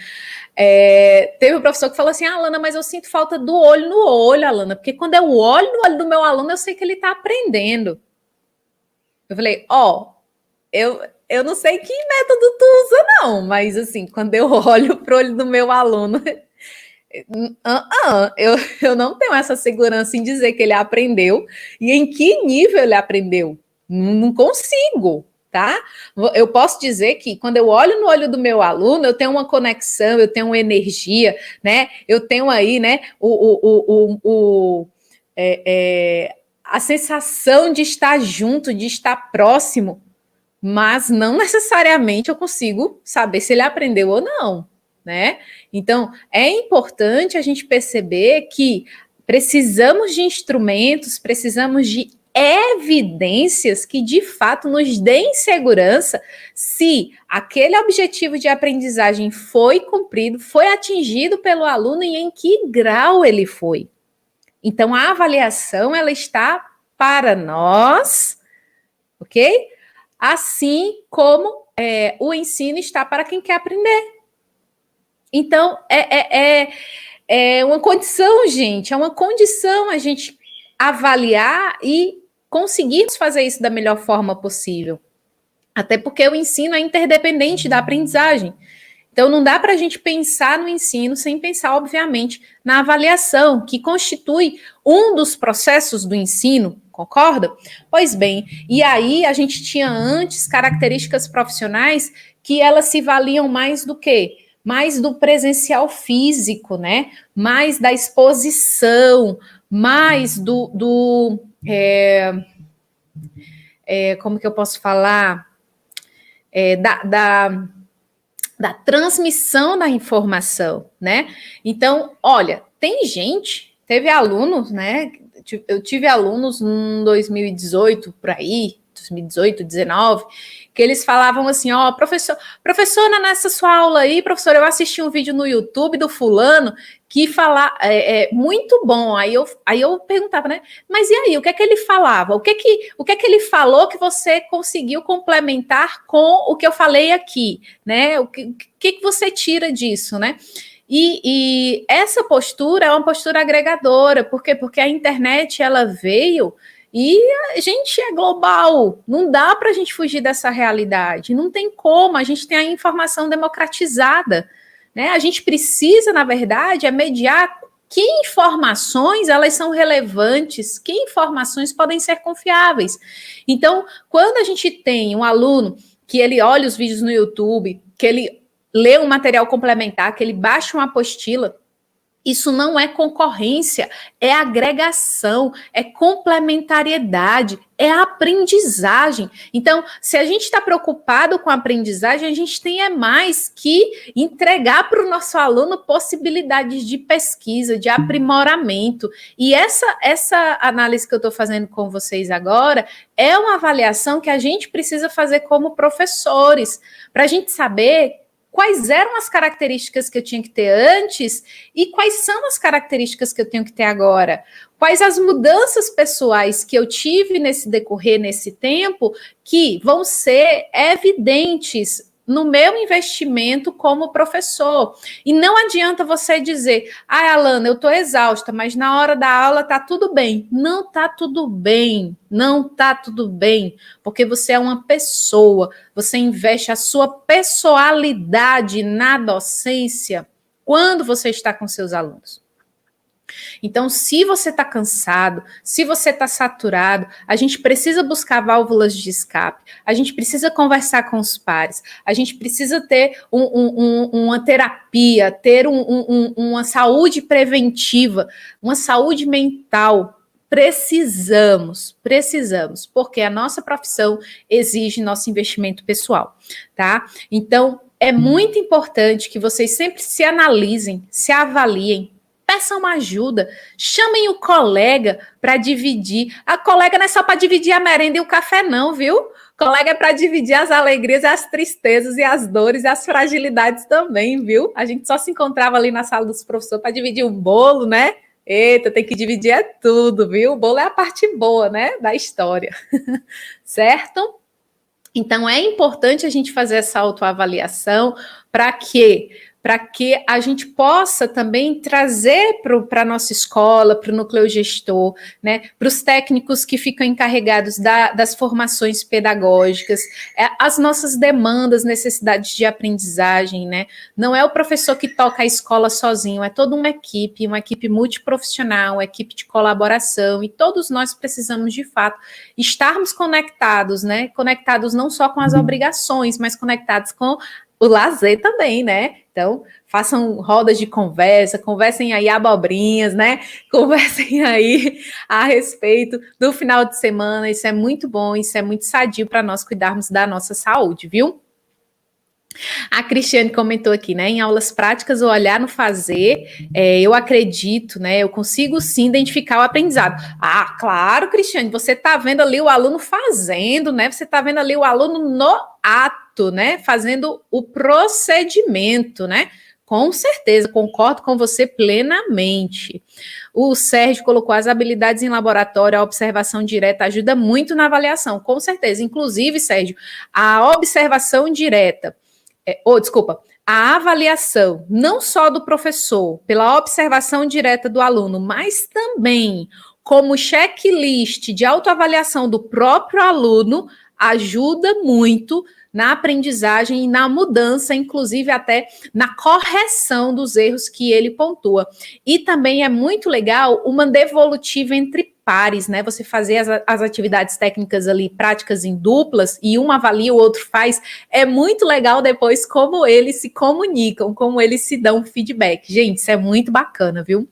Teve um professor que falou assim, Alana, mas eu sinto falta do olho no olho, Alana, porque quando eu olho no olho do meu aluno, eu sei que ele está aprendendo. Eu falei, eu não sei que método tu usa, não, mas assim, quando eu olho para o olho do meu aluno, eu não tenho essa segurança em dizer que ele aprendeu e em que nível ele aprendeu. Não consigo. Tá? Eu posso dizer que quando eu olho no olho do meu aluno, eu tenho uma conexão, eu tenho uma energia, né? Eu tenho aí, né, a sensação de estar junto, de estar próximo, mas não necessariamente eu consigo saber se ele aprendeu ou não, né? Então, é importante a gente perceber que precisamos de instrumentos, precisamos de evidências que de fato nos deem segurança se aquele objetivo de aprendizagem foi cumprido, foi atingido pelo aluno e em que grau ele foi. Então, a avaliação, ela está para nós, ok? Assim como o ensino está para quem quer aprender. Então, é uma condição, gente, é uma condição a gente avaliar e conseguirmos fazer isso da melhor forma possível. Até porque o ensino é interdependente da aprendizagem. Então, não dá para a gente pensar no ensino sem pensar, obviamente, na avaliação, que constitui um dos processos do ensino, concorda? Pois bem, e aí a gente tinha antes características profissionais que elas se valiam mais do quê? Mais do presencial físico, né? Mais da exposição, mais como que eu posso falar? da transmissão da informação, né? Então, olha, teve alunos, né? Eu tive alunos em 2018, por aí, 2018, 19, que eles falavam assim, ó, professora, nessa sua aula aí, professora, eu assisti um vídeo no YouTube do fulano que fala, muito bom, aí eu perguntava, né, mas e aí, o que é que ele falava? O que é que ele falou que você conseguiu complementar com o que eu falei aqui, né, o que você tira disso, né? E essa postura é uma postura agregadora, por quê? Porque a internet, ela veio e a gente é global, não dá para a gente fugir dessa realidade, não tem como, a gente tem a informação democratizada, né? A gente precisa, na verdade, mediar que informações elas são relevantes, que informações podem ser confiáveis. Então, quando a gente tem um aluno que ele olha os vídeos no YouTube, que ele lê um material complementar, que ele baixa uma apostila, isso não é concorrência, é agregação, é complementariedade, é aprendizagem. Então, se a gente está preocupado com a aprendizagem, a gente tem mais que entregar para o nosso aluno possibilidades de pesquisa, de aprimoramento. E essa análise que eu estou fazendo com vocês agora é uma avaliação que a gente precisa fazer como professores, para a gente saber quais eram as características que eu tinha que ter antes e quais são as características que eu tenho que ter agora. Quais as mudanças pessoais que eu tive nesse decorrer, nesse tempo, que vão ser evidentes no meu investimento como professor. E não adianta você dizer, Alana, eu estou exausta, mas na hora da aula está tudo bem. Não está tudo bem, não está tudo bem, porque você é uma pessoa, você investe a sua pessoalidade na docência quando você está com seus alunos. Então, se você está cansado, se você está saturado, a gente precisa buscar válvulas de escape, a gente precisa conversar com os pares, a gente precisa ter uma terapia, ter uma saúde preventiva, uma saúde mental. Precisamos, porque a nossa profissão exige nosso investimento pessoal, tá? Então, é muito importante que vocês sempre se analisem, se avaliem, peçam ajuda, chamem o colega para dividir. A colega não é só para dividir a merenda e o café não, viu? Colega é para dividir as alegrias, as tristezas e as dores e as fragilidades também, viu? A gente só se encontrava ali na sala dos professores para dividir um bolo, né? Eita, tem que dividir é tudo, viu? O bolo é a parte boa, né, da história, certo? Então, é importante a gente fazer essa autoavaliação para que a gente possa também trazer para a nossa escola, para o núcleo gestor, né, para os técnicos que ficam encarregados das formações pedagógicas, as nossas demandas, necessidades de aprendizagem, né? Não é o professor que toca a escola sozinho, é toda uma equipe multiprofissional, uma equipe de colaboração, e todos nós precisamos, de fato, estarmos conectados, né? Conectados não só com as obrigações, mas conectados com o lazer também, né? Então, façam rodas de conversa, conversem aí abobrinhas, né? Conversem aí a respeito do final de semana. Isso é muito bom, isso é muito sadio para nós cuidarmos da nossa saúde, viu? A Cristiane comentou aqui, né? Em aulas práticas, o olhar no fazer, eu acredito, né? Eu consigo sim identificar o aprendizado. Ah, claro, Cristiane, você está vendo ali o aluno fazendo, né? Você está vendo ali o aluno no ato, né? Fazendo o procedimento, né? Com certeza, concordo com você plenamente. O Sérgio colocou as habilidades em laboratório, a observação direta ajuda muito na avaliação, com certeza. Inclusive, Sérgio, a observação direta, a avaliação, não só do professor, pela observação direta do aluno, mas também como checklist de autoavaliação do próprio aluno, ajuda muito na aprendizagem e na mudança, inclusive até na correção dos erros que ele pontua. E também é muito legal uma devolutiva entre pares, né? Você fazer as atividades técnicas ali, práticas em duplas, e um avalia, o outro faz. É muito legal depois como eles se comunicam, como eles se dão feedback. Gente, isso é muito bacana, viu?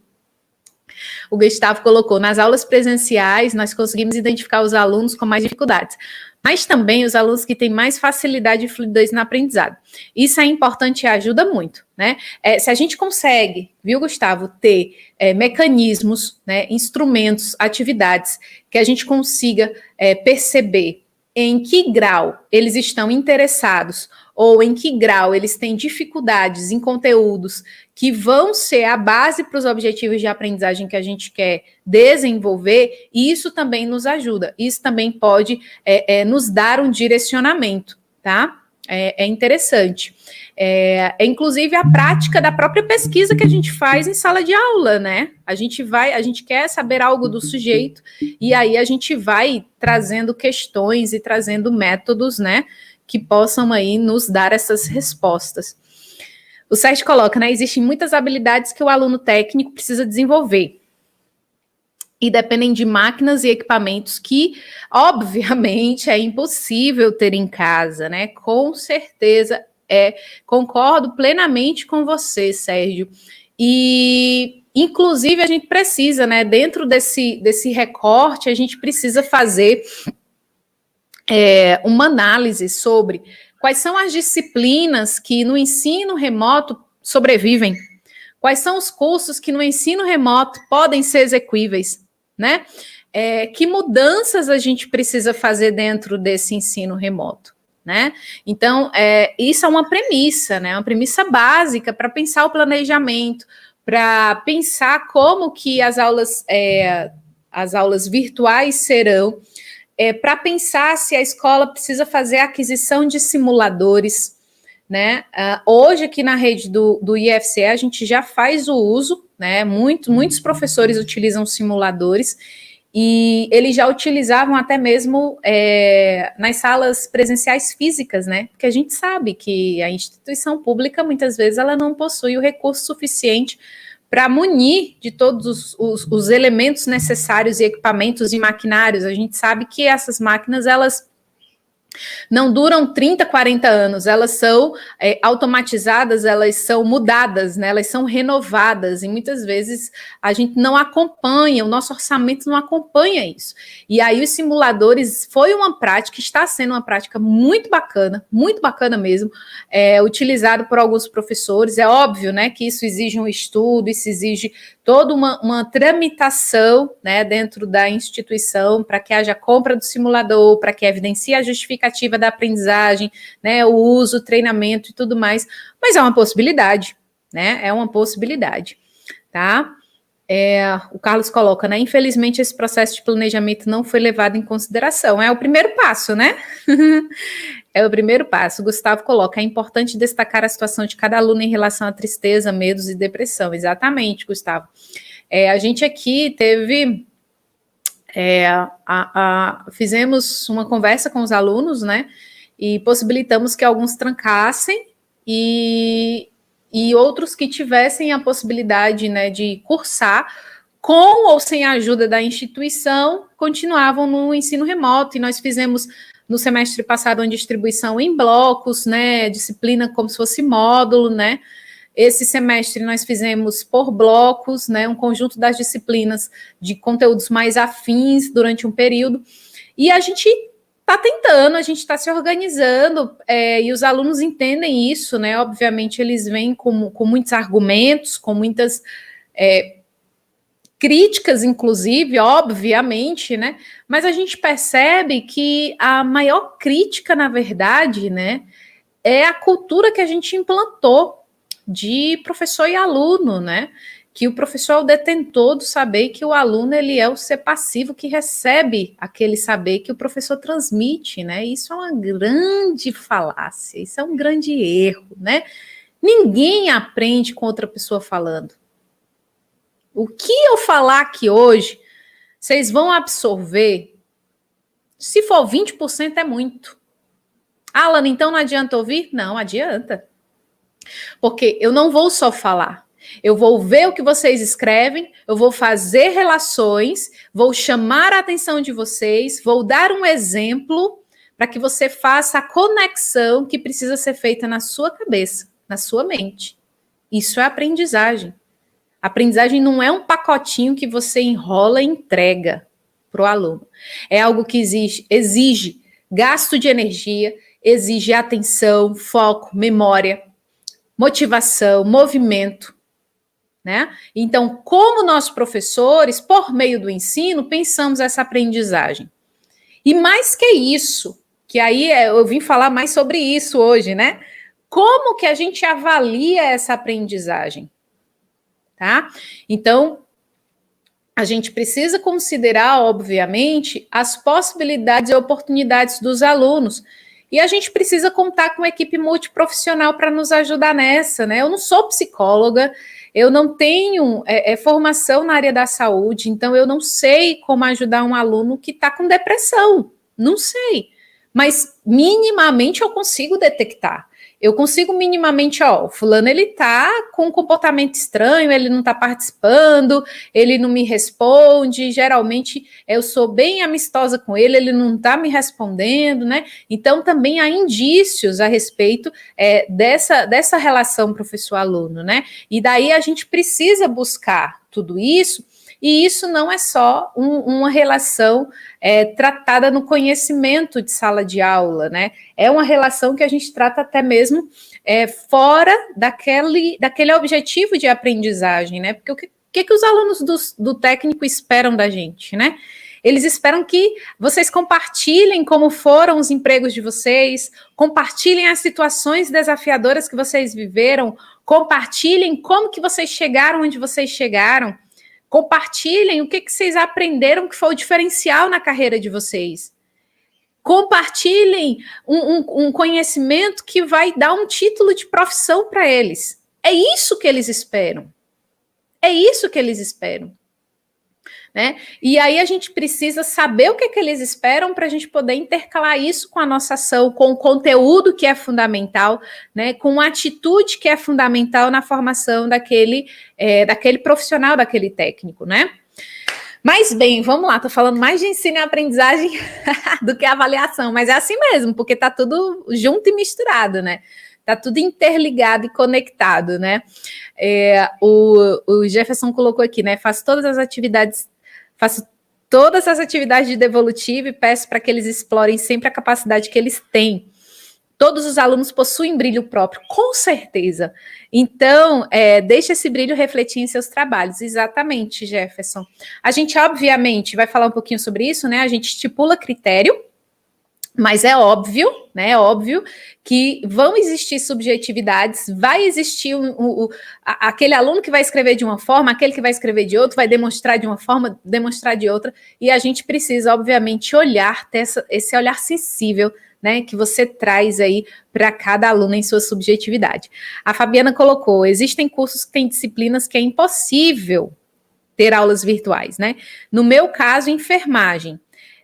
O Gustavo colocou, nas aulas presenciais, nós conseguimos identificar os alunos com mais dificuldades. mas também os alunos que têm mais facilidade e fluidez no aprendizado. Isso é importante e ajuda muito, né? Se a gente consegue, viu, Gustavo, ter mecanismos, né, instrumentos, atividades que a gente consiga perceber em que grau eles estão interessados ou em que grau eles têm dificuldades em conteúdos que vão ser a base para os objetivos de aprendizagem que a gente quer desenvolver, e isso também nos ajuda. Isso também pode nos dar um direcionamento, tá? É interessante. Inclusive a prática da própria pesquisa que a gente faz em sala de aula, né? A gente quer saber algo do sujeito, e aí a gente vai trazendo questões e trazendo métodos, né, que possam aí nos dar essas respostas. O site coloca, né, existem muitas habilidades que o aluno técnico precisa desenvolver e dependem de máquinas e equipamentos que, obviamente, é impossível ter em casa, né? Com certeza, concordo plenamente com você, Sérgio. E, inclusive, a gente precisa, né, dentro desse recorte, a gente precisa fazer uma análise sobre quais são as disciplinas que no ensino remoto sobrevivem, quais são os cursos que no ensino remoto podem ser exequíveis, né? Que mudanças a gente precisa fazer dentro desse ensino remoto, né? Então, isso é uma premissa, né? Uma premissa básica para pensar o planejamento, para pensar como que as aulas virtuais serão, para pensar se a escola precisa fazer a aquisição de simuladores, né? Hoje, aqui na rede do IFCE, a gente já faz o uso, né? Muitos professores utilizam simuladores, e eles já utilizavam até mesmo nas salas presenciais físicas, né? Porque a gente sabe que a instituição pública, muitas vezes, ela não possui o recurso suficiente para munir de todos os elementos necessários e equipamentos e maquinários. A gente sabe que essas máquinas, elas não duram 30, 40 anos, elas são automatizadas, elas são mudadas, né? Elas são renovadas, e muitas vezes a gente não acompanha, o nosso orçamento não acompanha isso. E aí os simuladores foi uma prática, está sendo uma prática muito bacana mesmo, utilizado por alguns professores. É óbvio, né, que isso exige um estudo, isso exige toda uma tramitação, né, dentro da instituição, para que haja compra do simulador, para que evidencie a justificativa da aprendizagem, né, o uso, o treinamento e tudo mais, mas é uma possibilidade, né, é uma possibilidade, tá? O Carlos coloca, né, infelizmente esse processo de planejamento não foi levado em consideração, é o primeiro passo, né? É o primeiro passo. O Gustavo coloca, é importante destacar a situação de cada aluno em relação à tristeza, medos e depressão. Exatamente, Gustavo. A gente aqui teve... fizemos uma conversa com os alunos, né? E possibilitamos que alguns trancassem e outros que tivessem a possibilidade, né, de cursar com ou sem a ajuda da instituição, continuavam no ensino remoto. E nós fizemos no semestre passado uma distribuição em blocos, né, disciplina como se fosse módulo, né. Esse semestre nós fizemos por blocos, né, um conjunto das disciplinas de conteúdos mais afins durante um período, e a gente está tentando, a gente está se organizando, e os alunos entendem isso, né, obviamente eles vêm com muitos argumentos, com muitas críticas, inclusive, obviamente, né, mas a gente percebe que a maior crítica, na verdade, né, é a cultura que a gente implantou de professor e aluno, né? Que o professor é o detentor do saber, que o aluno ele é o ser passivo que recebe aquele saber que o professor transmite, né? Isso é uma grande falácia, isso é um grande erro, né? Ninguém aprende com outra pessoa falando. O que eu falar aqui hoje, vocês vão absorver, se for 20% é muito. Alan, então não adianta ouvir? Não, adianta. Porque eu não vou só falar, eu vou ver o que vocês escrevem, eu vou fazer relações, vou chamar a atenção de vocês, vou dar um exemplo para que você faça a conexão que precisa ser feita na sua cabeça, na sua mente. Isso é aprendizagem. Aprendizagem não é um pacotinho que você enrola e entrega para o aluno. É algo que exige gasto de energia, exige atenção, foco, memória, motivação, movimento, né? Então, como nós professores, por meio do ensino, pensamos essa aprendizagem. E mais que isso, que aí eu vim falar mais sobre isso hoje, né? Como que a gente avalia essa aprendizagem, tá? Então, a gente precisa considerar, obviamente, as possibilidades e oportunidades dos alunos. E a gente precisa contar com uma equipe multiprofissional para nos ajudar nessa, né? Eu não sou psicóloga, eu não tenho formação na área da saúde, então eu não sei como ajudar um aluno que está com depressão. Não sei. Mas minimamente eu consigo detectar. Eu consigo minimamente, o fulano ele tá com um comportamento estranho, ele não tá participando, ele não me responde, geralmente eu sou bem amistosa com ele, ele não tá me respondendo, né? Então também há indícios a respeito dessa relação professor-aluno, né? E daí a gente precisa buscar tudo isso, e isso não é só uma relação tratada no conhecimento de sala de aula, né? É uma relação que a gente trata até mesmo fora daquele objetivo de aprendizagem, né? Porque o que os alunos do técnico esperam da gente, né? Eles esperam que vocês compartilhem como foram os empregos de vocês, compartilhem as situações desafiadoras que vocês viveram, compartilhem como que vocês chegaram onde vocês chegaram, compartilhem o que vocês aprenderam que foi o diferencial na carreira de vocês. Compartilhem um conhecimento que vai dar um título de profissão para eles. É isso que eles esperam. É isso que eles esperam. Né? E aí a gente precisa saber o que eles esperam para a gente poder intercalar isso com a nossa ação, com o conteúdo que é fundamental, né? Com a atitude que é fundamental na formação daquele profissional, daquele técnico, né? Mas bem, vamos lá, estou falando mais de ensino e aprendizagem do que avaliação, mas é assim mesmo, porque está tudo junto e misturado, né? Está tudo interligado e conectado, né? O Jefferson colocou aqui, né? Faço todas as atividades de devolutivo e peço para que eles explorem sempre a capacidade que eles têm. Todos os alunos possuem brilho próprio, com certeza. Então, deixe esse brilho refletir em seus trabalhos. Exatamente, Jefferson. A gente, obviamente, vai falar um pouquinho sobre isso, né? A gente estipula critério, mas é óbvio, né? É óbvio que vão existir subjetividades, vai existir aquele aluno que vai escrever de uma forma, aquele que vai escrever de outra, vai demonstrar de uma forma, demonstrar de outra, e a gente precisa, obviamente, ter esse olhar sensível, né, que você traz aí para cada aluno em sua subjetividade. A Fabiana colocou, existem cursos que têm disciplinas que é impossível ter aulas virtuais, né? No meu caso, enfermagem.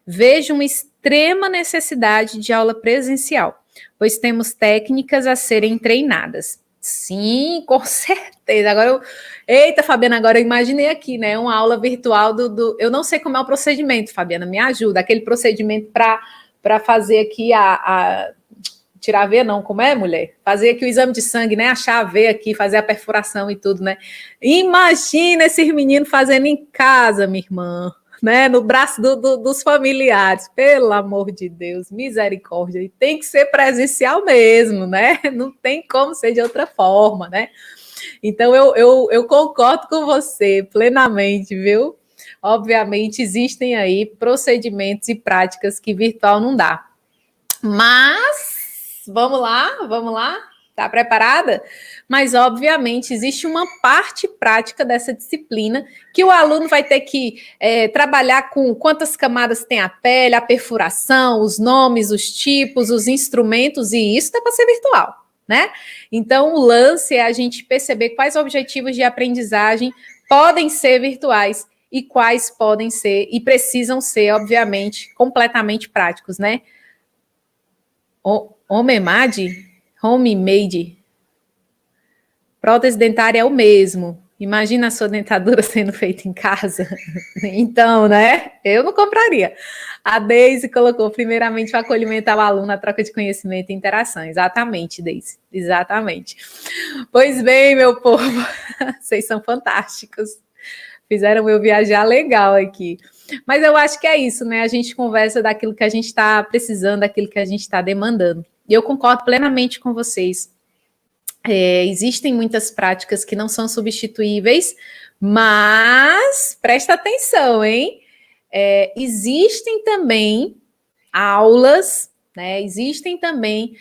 Vejo uma extrema necessidade de aula presencial, pois temos técnicas a serem treinadas. Sim, com certeza. Eita, Fabiana, agora eu imaginei aqui, né, uma aula virtual eu não sei como é o procedimento, Fabiana, me ajuda, aquele procedimento para fazer aqui tirar a veia não, como é, mulher? Fazer aqui o exame de sangue, né? Achar a veia aqui, fazer a perfuração e tudo, né? Imagina esses meninos fazendo em casa, minha irmã, né? No braço dos familiares. Pelo amor de Deus, misericórdia. E tem que ser presencial mesmo, né? Não tem como ser de outra forma, né? Então, eu concordo com você plenamente, viu? Obviamente, existem aí procedimentos e práticas que virtual não dá. Mas, vamos lá? Tá preparada? Mas, obviamente, existe uma parte prática dessa disciplina que o aluno vai ter que trabalhar com quantas camadas tem a pele, a perfuração, os nomes, os tipos, os instrumentos, e isso dá para ser virtual, né? Então, o lance é a gente perceber quais objetivos de aprendizagem podem ser virtuais e quais podem ser e precisam ser, obviamente, completamente práticos, né? Homemade, prótese dentária é o mesmo. Imagina a sua dentadura sendo feita em casa. Então, né? Eu não compraria. A Deise colocou, primeiramente, o acolhimento ao aluno, a troca de conhecimento e interação. Exatamente, Deise. Exatamente. Pois bem, meu povo, vocês são fantásticos. Fizeram eu viajar legal aqui. Mas eu acho que é isso, né? A gente conversa daquilo que a gente está precisando, daquilo que a gente está demandando. E eu concordo plenamente com vocês. Existem muitas práticas que não são substituíveis, mas presta atenção, hein? Existem também aulas, né? Existem também,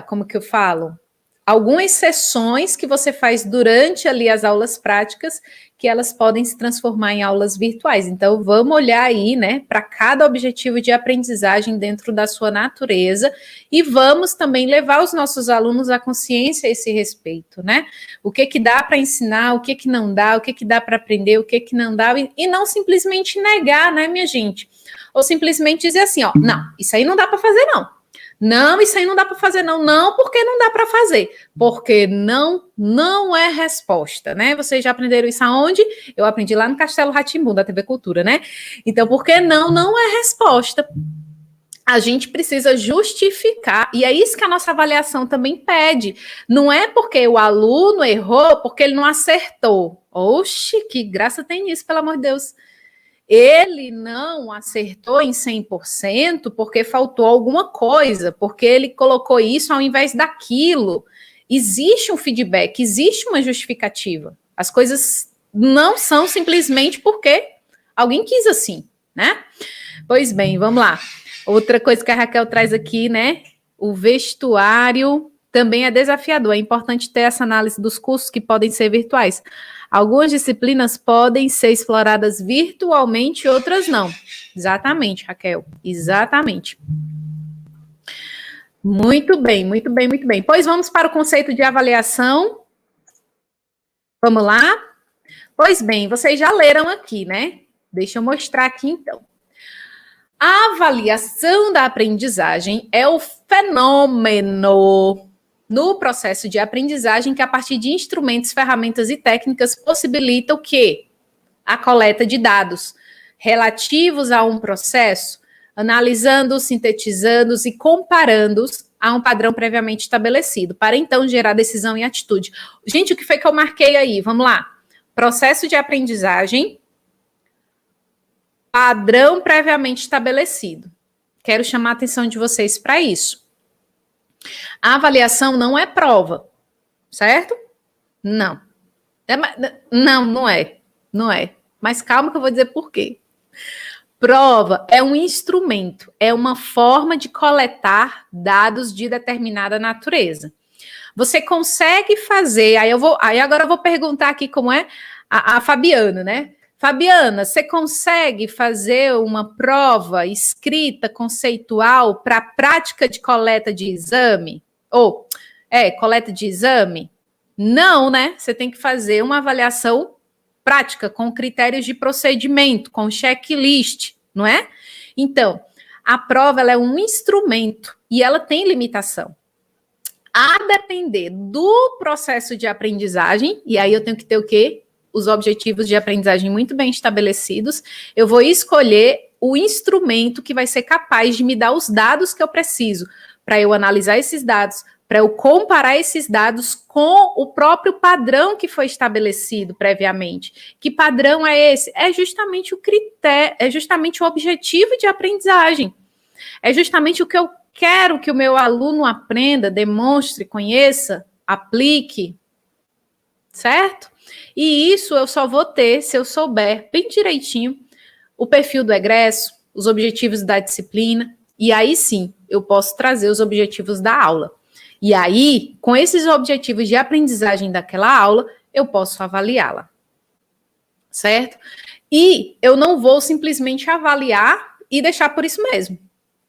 como que eu falo? Algumas sessões que você faz durante ali as aulas práticas, que elas podem se transformar em aulas virtuais. Então, vamos olhar aí, né, para cada objetivo de aprendizagem dentro da sua natureza e vamos também levar os nossos alunos à consciência a esse respeito, né? O que dá para ensinar, o que não dá, o que dá para aprender, o que não dá, e não simplesmente negar, né, minha gente? Ou simplesmente dizer assim, ó, não, isso aí não dá para fazer, não. Não, isso aí não dá para fazer, não. Não, porque não dá para fazer. Porque não é resposta, né? Vocês já aprenderam isso aonde? Eu aprendi lá no Castelo Rá-Tim-Bum, da TV Cultura, né? Então, porque não é resposta. A gente precisa justificar, e é isso que a nossa avaliação também pede. Não é porque o aluno errou, porque ele não acertou. Oxe, que graça tem nisso, pelo amor de Deus. Ele não acertou em 100% porque faltou alguma coisa, porque ele colocou isso ao invés daquilo. Existe um feedback, existe uma justificativa. As coisas não são simplesmente porque alguém quis assim, né? Pois bem, vamos lá. Outra coisa que a Raquel traz aqui, né? O vestuário também é desafiador. É importante ter essa análise dos cursos que podem ser virtuais. Algumas disciplinas podem ser exploradas virtualmente, outras não. Exatamente, Raquel. Exatamente. Muito bem, muito bem, muito bem. Pois vamos para o conceito de avaliação. Vamos lá? Pois bem, vocês já leram aqui, né? Deixa eu mostrar aqui, então. A avaliação da aprendizagem é o fenômeno no processo de aprendizagem que, a partir de instrumentos, ferramentas e técnicas, possibilita o quê? A coleta de dados relativos a um processo, analisando-os, sintetizando-os e comparando-os a um padrão previamente estabelecido, para então gerar decisão e atitude. Gente, o que foi que eu marquei aí? Vamos lá. Processo de aprendizagem, padrão previamente estabelecido. Quero chamar a atenção de vocês para isso. A avaliação não é prova, certo? Não. Não é. Não é. Mas calma que eu vou dizer por quê. Prova é um instrumento, é uma forma de coletar dados de determinada natureza. Você consegue fazer, aí agora eu vou perguntar aqui como é a Fabiana, né? Fabiana, você consegue fazer uma prova escrita, conceitual, para a prática de coleta de exame? Coleta de exame? Não, né? Você tem que fazer uma avaliação prática, com critérios de procedimento, com checklist, não é? Então, a prova ela é um instrumento e ela tem limitação. A depender do processo de aprendizagem, e aí eu tenho que ter o quê? Os objetivos de aprendizagem muito bem estabelecidos, eu vou escolher o instrumento que vai ser capaz de me dar os dados que eu preciso, para eu analisar esses dados, para eu comparar esses dados com o próprio padrão que foi estabelecido previamente. Que padrão é esse? É justamente o critério, é justamente o objetivo de aprendizagem. É justamente o que eu quero que o meu aluno aprenda, demonstre, conheça, aplique, certo? E isso eu só vou ter se eu souber bem direitinho o perfil do egresso, os objetivos da disciplina, e aí sim eu posso trazer os objetivos da aula. E aí, com esses objetivos de aprendizagem daquela aula, eu posso avaliá-la, certo? E eu não vou simplesmente avaliar e deixar por isso mesmo.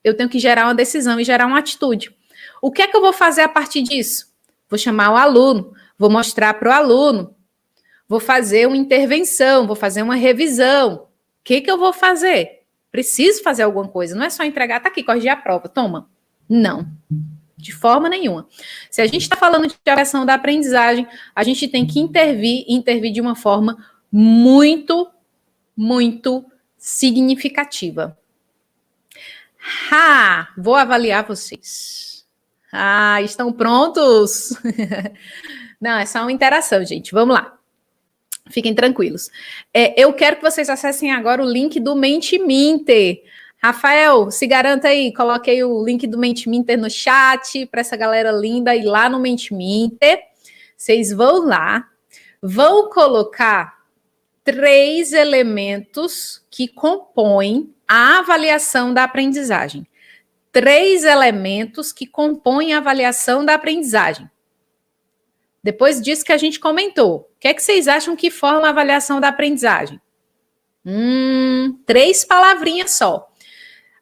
Eu tenho que gerar uma decisão e gerar uma atitude. O que é que eu vou fazer a partir disso? Vou chamar o aluno, vou mostrar para o aluno, vou fazer uma intervenção, vou fazer uma revisão. O que eu vou fazer? Preciso fazer alguma coisa. Não é só entregar, tá aqui, corrigir a prova, toma. Não, de forma nenhuma. Se a gente está falando de avaliação da aprendizagem, a gente tem que intervir de uma forma muito, muito significativa. Vou avaliar vocês. Estão prontos? Não, é só uma interação, gente. Vamos lá. Fiquem tranquilos. Eu quero que vocês acessem agora o link do Mentiminter. Rafael, se garanta aí, coloquei o link do Mentiminter no chat para essa galera linda ir lá no Mentiminter. Vocês vão lá, vão colocar 3 elementos que compõem a avaliação da aprendizagem. 3 elementos que compõem a avaliação da aprendizagem. Depois disso que a gente comentou, o que é que vocês acham que forma a avaliação da aprendizagem? 3 palavrinhas só.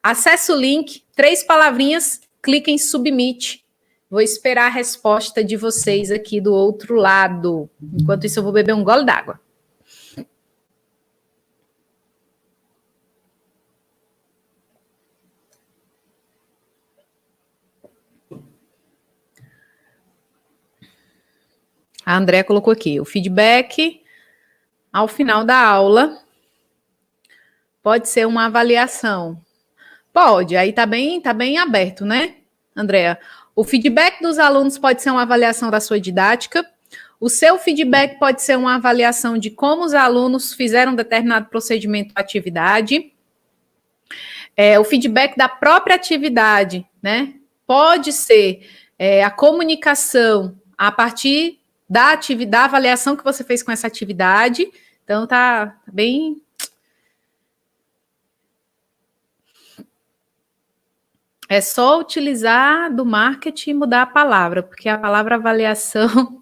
Acesse o link, 3 palavrinhas, clique em Submit. Vou esperar a resposta de vocês aqui do outro lado. Enquanto isso, eu vou beber um gole d'água. A Andréa colocou aqui, o feedback ao final da aula pode ser uma avaliação. Pode, aí tá bem aberto, né, Andréa? O feedback dos alunos pode ser uma avaliação da sua didática, o seu feedback pode ser uma avaliação de como os alunos fizeram determinado procedimento ou atividade, o feedback da própria atividade, né, pode ser a comunicação a partir da avaliação que você fez com essa atividade. Então, tá bem... É só utilizar do marketing e mudar a palavra, porque a palavra avaliação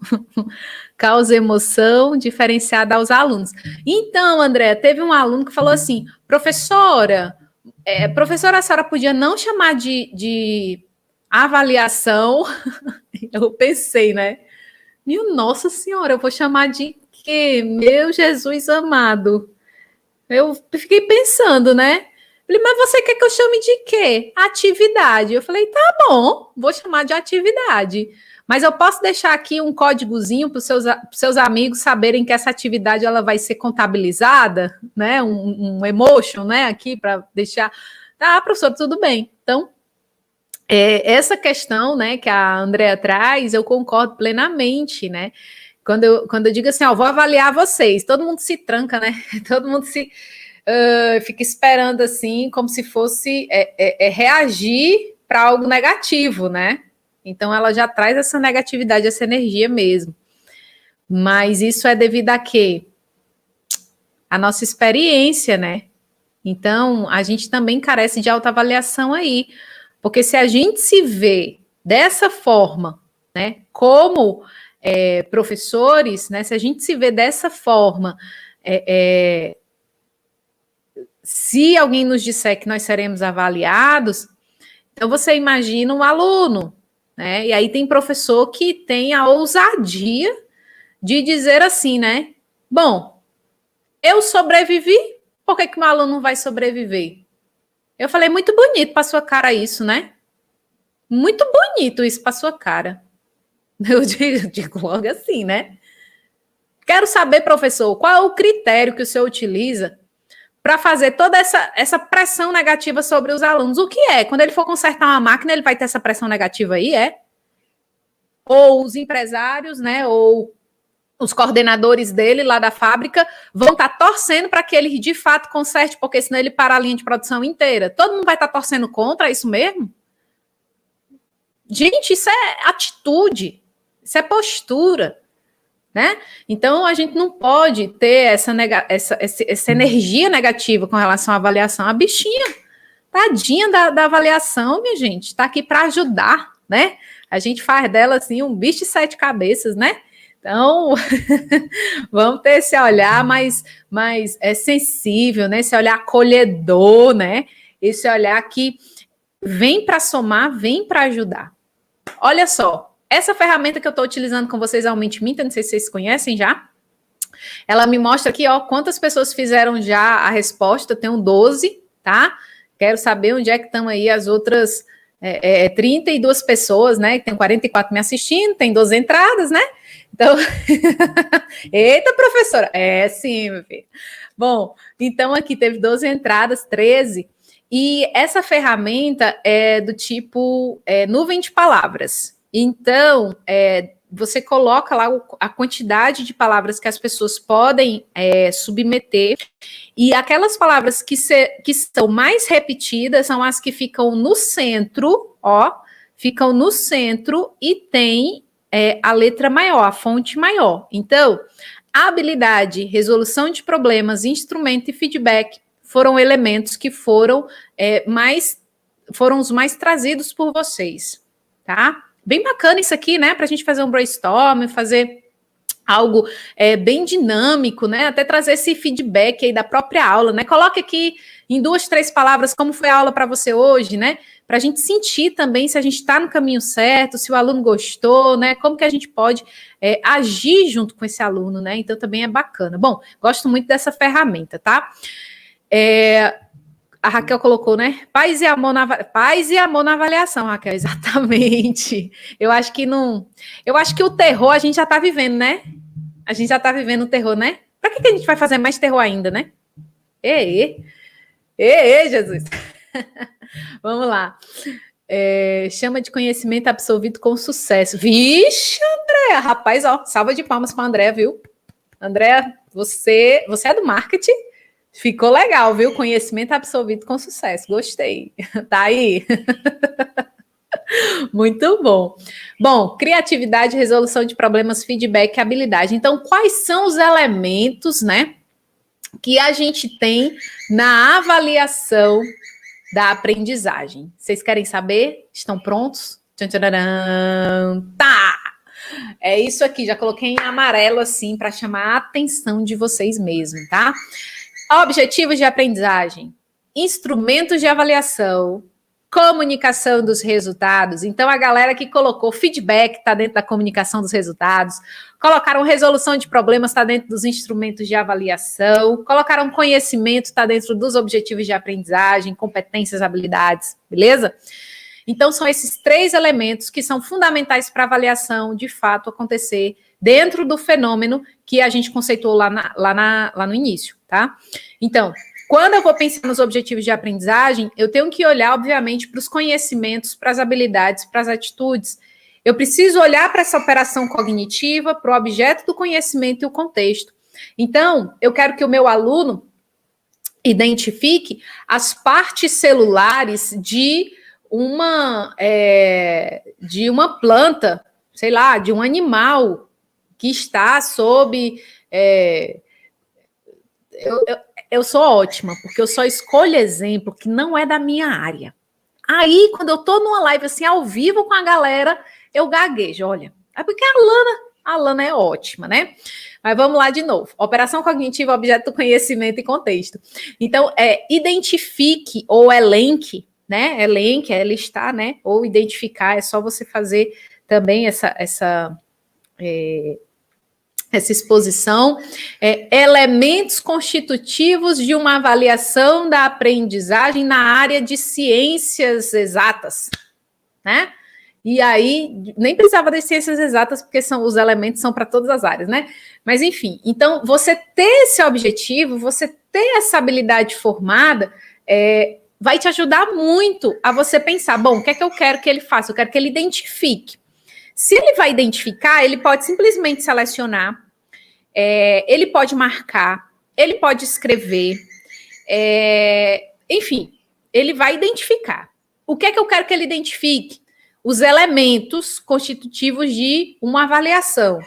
causa emoção diferenciada aos alunos. Então, André, teve um aluno que falou assim, professora, a senhora podia não chamar de avaliação? Eu pensei, né? Nossa Senhora, eu vou chamar de quê? Meu Jesus amado. Eu fiquei pensando, né? Falei, mas você quer que eu chame de quê? Atividade. Eu falei, tá bom, vou chamar de atividade. Mas eu posso deixar aqui um códigozinho para os seus amigos saberem que essa atividade ela vai ser contabilizada, né? Um emotion, né? Aqui para deixar. Tá, professor, tudo bem. Então, essa questão, né, que a Andréa traz, eu concordo plenamente, né? Quando eu digo assim, vou avaliar vocês, todo mundo se tranca, né? Todo mundo fica esperando assim, como se fosse reagir para algo negativo, né? Então ela já traz essa negatividade, essa energia mesmo. Mas isso é devido a quê? A nossa experiência, né? Então a gente também carece de autoavaliação aí. Porque se a gente se vê dessa forma, né, como professores, né, se a gente se vê dessa forma, se alguém nos disser que nós seremos avaliados, então você imagina um aluno, né, e aí tem professor que tem a ousadia de dizer assim, né, bom, eu sobrevivi, por que um aluno não vai sobreviver? Eu falei, muito bonito para sua cara isso, né? Muito bonito isso para sua cara. Eu digo logo assim, né? Quero saber, professor, qual é o critério que o senhor utiliza para fazer toda essa pressão negativa sobre os alunos? O que é? Quando ele for consertar uma máquina, ele vai ter essa pressão negativa aí, Ou os empresários, né? Ou os coordenadores dele lá da fábrica vão estar torcendo para que ele de fato conserte, porque senão ele para a linha de produção inteira. Todo mundo vai estar torcendo contra isso mesmo? Gente, isso é atitude, isso é postura, né? Então a gente não pode ter essa energia negativa com relação à avaliação. A bichinha, tadinha da avaliação, minha gente, está aqui para ajudar, né? A gente faz dela assim um bicho de 7 cabeças, né? Então, vamos ter esse olhar mais sensível, né? Esse olhar acolhedor, né? Esse olhar que vem para somar, vem para ajudar. Olha só, essa ferramenta que eu estou utilizando com vocês é o Mentiminter, não sei se vocês conhecem já. Ela me mostra aqui, quantas pessoas fizeram já a resposta. Eu tenho 12, tá? Quero saber onde é que estão aí as outras 32 pessoas, né? Tem 44 me assistindo, tem 12 entradas, né? Então, eita, professora! Sim, meu filho. Bom, então aqui teve 12 entradas, 13, e essa ferramenta é do tipo nuvem de palavras. Então, você coloca lá a quantidade de palavras que as pessoas podem submeter, e aquelas palavras que são mais repetidas são as que ficam no centro, ficam no centro e tem a letra maior, a fonte maior. Então, habilidade, resolução de problemas, instrumento e feedback foram elementos que foram os mais trazidos por vocês, tá? Bem bacana isso aqui, né? Para a gente fazer um brainstorm, fazer algo bem dinâmico, né? Até trazer esse feedback aí da própria aula, né? Coloque aqui em 2, 3 palavras como foi a aula para você hoje, né? Para a gente sentir também se a gente está no caminho certo, se o aluno gostou, né? Como que a gente pode agir junto com esse aluno, né? Então também é bacana. Bom, gosto muito dessa ferramenta, tá? A Raquel colocou, né? Paz e amor na avaliação, Raquel, exatamente. Eu acho que o terror a gente já está vivendo, né? A gente já está vivendo o terror, né? Para que a gente vai fazer mais terror ainda, né? Jesus. Vamos lá. Chama de conhecimento absolvido com sucesso. Vixe, Andréa, rapaz, salva de palmas para a Andréa, viu? Andréa, você é do marketing? Ficou legal, viu? Conhecimento absolvido com sucesso. Gostei. Tá aí? Muito bom. Bom, criatividade, resolução de problemas, feedback, habilidade. Então, quais são os elementos, né, que a gente tem na avaliação da aprendizagem? Vocês querem saber? Estão prontos? Tá! É isso aqui, já coloquei em amarelo assim para chamar a atenção de vocês mesmo, tá? Objetivos de aprendizagem, instrumentos de avaliação, comunicação dos resultados. Então, a galera que colocou feedback está dentro da comunicação dos resultados, colocaram resolução de problemas, está dentro dos instrumentos de avaliação, colocaram conhecimento, está dentro dos objetivos de aprendizagem, competências, habilidades, beleza? Então, são esses 3 elementos que são fundamentais para a avaliação, de fato, acontecer dentro do fenômeno que a gente conceituou lá no início, tá? Então, quando eu vou pensar nos objetivos de aprendizagem, eu tenho que olhar, obviamente, para os conhecimentos, para as habilidades, para as atitudes. Eu preciso olhar para essa operação cognitiva, para o objeto do conhecimento e o contexto. Então, eu quero que o meu aluno identifique as partes celulares de uma planta, sei lá, de um animal que está sob... Eu sou ótima, porque eu só escolho exemplo que não é da minha área. Aí, quando eu estou numa live assim, ao vivo com a galera, eu gaguejo, olha. É porque a Lana é ótima, né? Mas vamos lá de novo. Operação cognitiva, objeto do conhecimento e contexto. Então, identifique ou elenque, né? Elenque é listar, né? Ou identificar, é só você fazer também essa exposição, elementos constitutivos de uma avaliação da aprendizagem na área de ciências exatas, né? E aí, nem precisava das ciências exatas, porque os elementos são para todas as áreas, né? Mas, enfim, então, você ter esse objetivo, você ter essa habilidade formada, vai te ajudar muito a você pensar, bom, o que é que eu quero que ele faça? Eu quero que ele identifique. Se ele vai identificar, ele pode simplesmente selecionar, ele pode marcar, ele pode escrever, enfim, ele vai identificar. O que é que eu quero que ele identifique? Os elementos constitutivos de uma avaliação.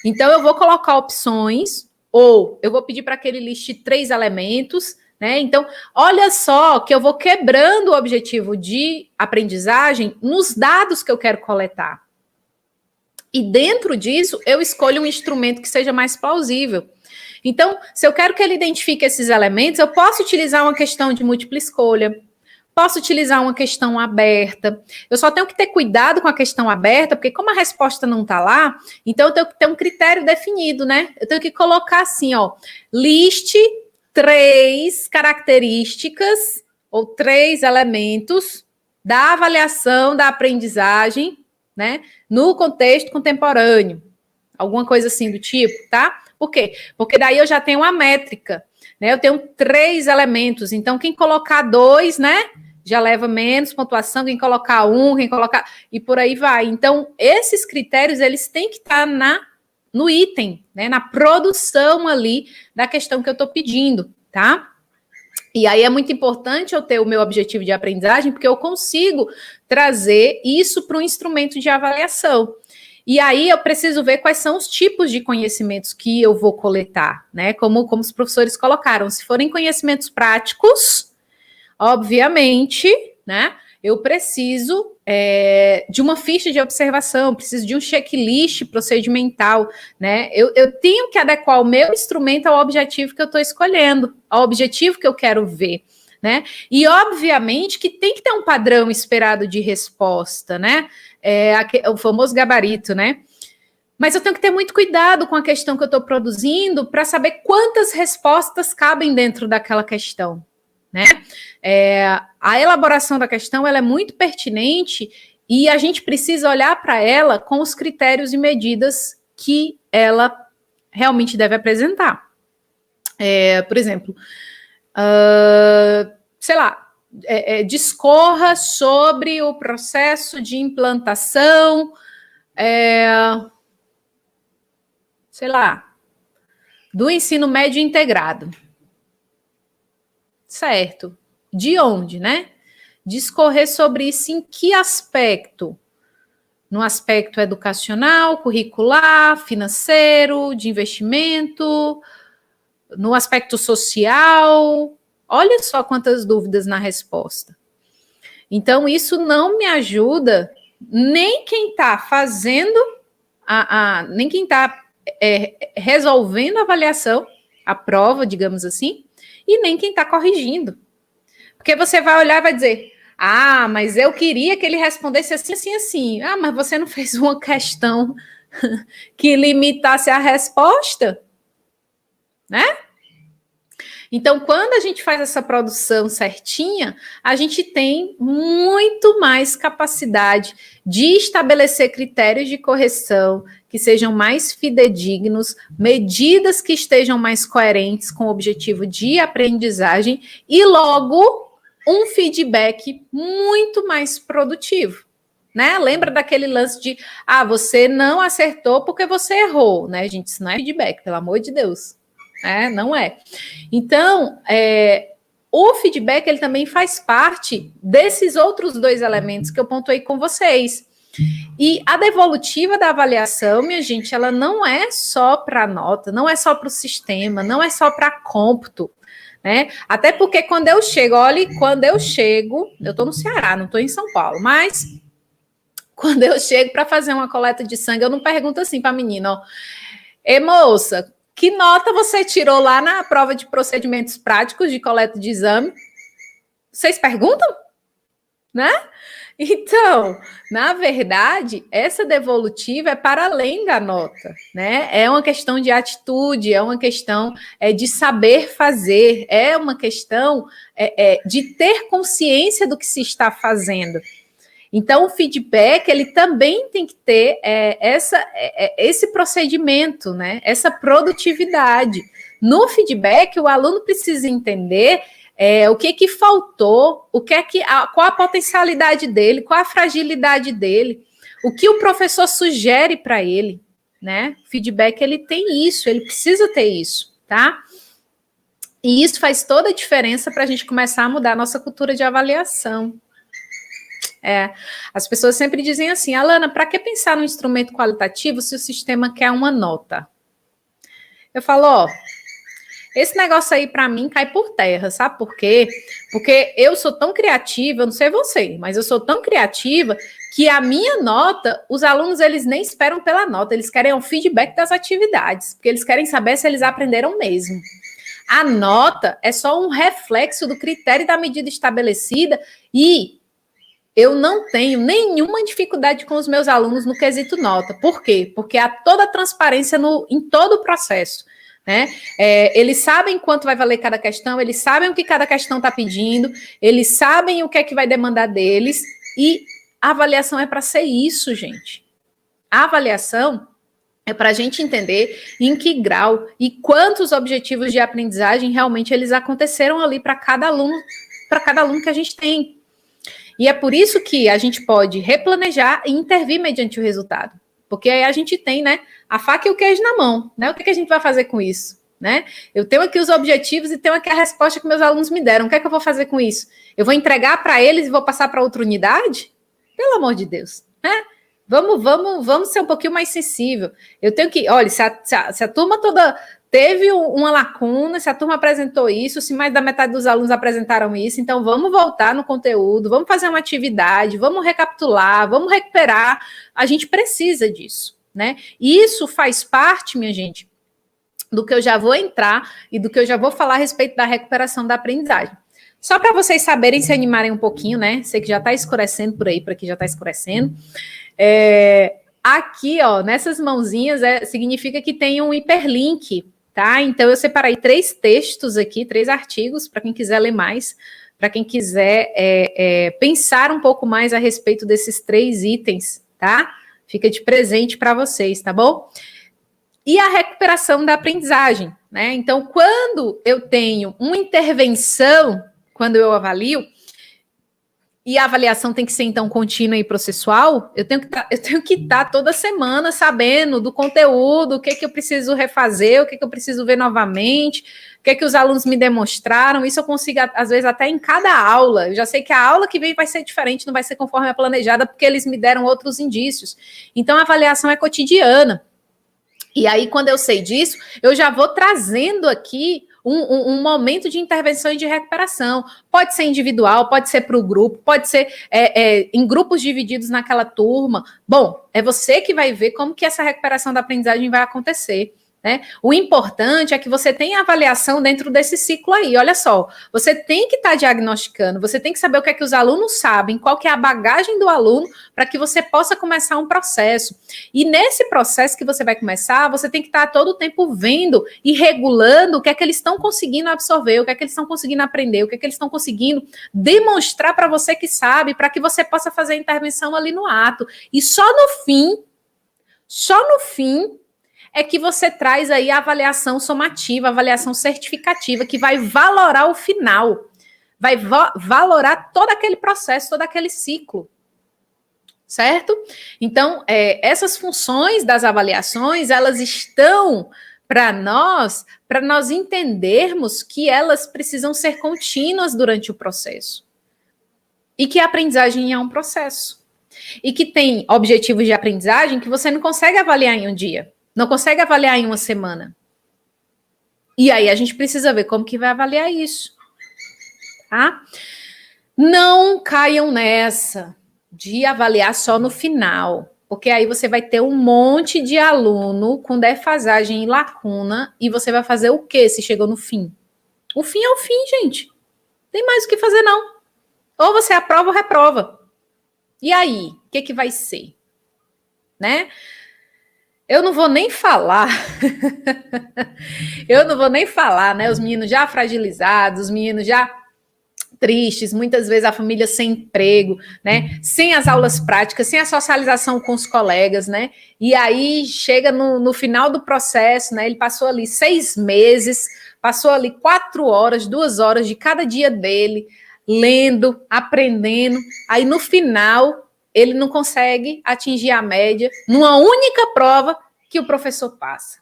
Então, eu vou colocar opções, ou eu vou pedir para que ele liste 3 elementos, né? Então, olha só que eu vou quebrando o objetivo de aprendizagem nos dados que eu quero coletar. E dentro disso, eu escolho um instrumento que seja mais plausível. Então, se eu quero que ele identifique esses elementos, eu posso utilizar uma questão de múltipla escolha, posso utilizar uma questão aberta. Eu só tenho que ter cuidado com a questão aberta, porque como a resposta não está lá, então eu tenho que ter um critério definido, né? Eu tenho que colocar assim, ó, liste 3 características ou 3 elementos da avaliação da aprendizagem, né, no contexto contemporâneo, alguma coisa assim do tipo, tá? Por quê? Porque daí eu já tenho uma métrica, né? Eu tenho 3 elementos, então quem colocar 2, né, já leva menos pontuação, quem colocar 1, quem colocar... E por aí vai. Então, esses critérios, eles têm que estar no item, né, na produção ali da questão que eu estou pedindo, tá? E aí é muito importante eu ter o meu objetivo de aprendizagem, porque eu consigo trazer isso para um instrumento de avaliação. E aí eu preciso ver quais são os tipos de conhecimentos que eu vou coletar, né? Como os professores colocaram, se forem conhecimentos práticos, obviamente, né? Eu preciso de uma ficha de observação, preciso de um checklist procedimental, né? Eu tenho que adequar o meu instrumento ao objetivo que eu estou escolhendo, ao objetivo que eu quero ver, né? E, obviamente, que tem que ter um padrão esperado de resposta, né? O famoso gabarito, né? Mas eu tenho que ter muito cuidado com a questão que eu estou produzindo para saber quantas respostas cabem dentro daquela questão, né? A elaboração da questão ela é muito pertinente e a gente precisa olhar para ela com os critérios e medidas que ela realmente deve apresentar. Por exemplo, sei lá, discorra sobre o processo de implantação, sei lá, do ensino médio integrado. Certo. De onde, né? Discorrer sobre isso em que aspecto? No aspecto educacional, curricular, financeiro, de investimento, no aspecto social. Olha só quantas dúvidas na resposta. Então, isso não me ajuda nem quem está fazendo, nem quem está resolvendo a avaliação, a prova, digamos assim, e nem quem está corrigindo. Porque você vai olhar e vai dizer, mas eu queria que ele respondesse assim, assim, assim. Mas você não fez uma questão que limitasse a resposta, né? Então, quando a gente faz essa produção certinha, a gente tem muito mais capacidade de estabelecer critérios de correção que sejam mais fidedignos, medidas que estejam mais coerentes com o objetivo de aprendizagem e, logo, um feedback muito mais produtivo, né? Lembra daquele lance de, você não acertou porque você errou, né, gente? Isso não é feedback, pelo amor de Deus. Não é. Então, o feedback ele também faz parte desses outros 2 elementos que eu pontuei com vocês. E a devolutiva da avaliação, minha gente, ela não é só para nota, não é só para o sistema, não é só para cômputo, né? Até porque quando eu chego, eu estou no Ceará, não estou em São Paulo, mas quando eu chego para fazer uma coleta de sangue, eu não pergunto assim para a menina, moça, que nota você tirou lá na prova de procedimentos práticos de coleta de exame? Vocês perguntam? Né? Então, na verdade, essa devolutiva é para além da nota, né? É uma questão de atitude, é uma questão de saber fazer, é uma questão de ter consciência do que se está fazendo. Então, o feedback, ele também tem que ter esse procedimento, né? Essa produtividade. No feedback, o aluno precisa entender o que faltou, qual a potencialidade dele, qual a fragilidade dele, o que o professor sugere para ele, né? O feedback, ele tem isso, ele precisa ter isso, tá? E isso faz toda a diferença para a gente começar a mudar a nossa cultura de avaliação. As pessoas sempre dizem assim, Alana, para que pensar num instrumento qualitativo se o sistema quer uma nota? Eu falo, esse negócio aí para mim cai por terra, sabe por quê? Porque eu sou tão criativa, eu não sei você, mas eu sou tão criativa que a minha nota, os alunos eles nem esperam pela nota, eles querem um feedback das atividades, porque eles querem saber se eles aprenderam mesmo. A nota é só um reflexo do critério e da medida estabelecida e eu não tenho nenhuma dificuldade com os meus alunos no quesito nota. Por quê? Porque há toda a transparência em todo o processo, né? Eles sabem quanto vai valer cada questão, eles sabem o que cada questão está pedindo, eles sabem o que é que vai demandar deles, e a avaliação é para ser isso, gente. A avaliação é para a gente entender em que grau e quantos objetivos de aprendizagem realmente eles aconteceram ali para cada aluno que a gente tem. E é por isso que a gente pode replanejar e intervir mediante o resultado. Porque aí a gente tem, né, a faca e o queijo na mão, né? O que a gente vai fazer com isso, né? Eu tenho aqui os objetivos e tenho aqui a resposta que meus alunos me deram. O que é que eu vou fazer com isso? Eu vou entregar para eles e vou passar para outra unidade? Pelo amor de Deus, né? Vamos ser um pouquinho mais sensível. Eu tenho que, olha, se a turma toda teve uma lacuna, se a turma apresentou isso, se mais da metade dos alunos apresentaram isso, então vamos voltar no conteúdo, vamos fazer uma atividade, vamos recapitular, vamos recuperar. A gente precisa disso, né? E isso faz parte, minha gente, do que eu já vou entrar e do que eu já vou falar a respeito da recuperação da aprendizagem. Só para vocês saberem, se animarem um pouquinho, né? Sei que já está escurecendo por aí, por aqui já está escurecendo. Aqui, ó, nessas mãozinhas, significa que tem um hiperlink, tá? Então, eu separei 3 textos aqui, 3 artigos, para quem quiser ler mais, para quem quiser pensar um pouco mais a respeito desses 3 itens, tá? Fica de presente para vocês, tá bom? E a recuperação da aprendizagem, né? Então, quando eu tenho uma intervenção, quando eu avalio, e a avaliação tem que ser, então, contínua e processual, eu tenho que estar toda semana sabendo do conteúdo, o que eu preciso refazer, o que eu preciso ver novamente, o que os alunos me demonstraram. Isso eu consigo, às vezes, até em cada aula. Eu já sei que a aula que vem vai ser diferente, não vai ser conforme a planejada, porque eles me deram outros indícios. Então, a avaliação é cotidiana. E aí, quando eu sei disso, eu já vou trazendo aqui um momento de intervenção e de recuperação. Pode ser individual, pode ser para o grupo, pode ser em grupos divididos naquela turma. Bom, é você que vai ver como que essa recuperação da aprendizagem vai acontecer, né? O importante é que você tenha avaliação dentro desse ciclo aí. Olha só, você tem que estar diagnosticando, você tem que saber o que é que os alunos sabem, qual que é a bagagem do aluno, para que você possa começar um processo. E nesse processo que você vai começar, você tem que estar todo o tempo vendo e regulando o que é que eles estão conseguindo absorver, o que é que eles estão conseguindo aprender, o que é que eles estão conseguindo demonstrar para você que sabe, para que você possa fazer a intervenção ali no ato. E só no fim, é que você traz aí a avaliação somativa, a avaliação certificativa, que vai valorar o final, vai valorar todo aquele processo, todo aquele ciclo, certo? Então, essas funções das avaliações, elas estão para nós entendermos que elas precisam ser contínuas durante o processo. E que a aprendizagem é um processo. E que tem objetivos de aprendizagem que você não consegue avaliar em um dia. Não consegue avaliar em uma semana. E aí a gente precisa ver como que vai avaliar isso. Tá? Não caiam nessa de avaliar só no final. Porque aí você vai ter um monte de aluno com defasagem e lacuna. E você vai fazer o quê se chegou no fim? O fim é o fim, gente. Não tem mais o que fazer, não. Ou você aprova ou reprova. E aí? O que vai ser? Né? Eu não vou nem falar, né? Os meninos já fragilizados, os meninos já tristes, muitas vezes a família sem emprego, né? Sem as aulas práticas, sem a socialização com os colegas, né? E aí chega no final do processo, né? Ele passou ali 6 meses, passou ali 4 horas, 2 horas de cada dia dele, lendo, aprendendo. Aí no final ele não consegue atingir a média numa única prova que o professor passa.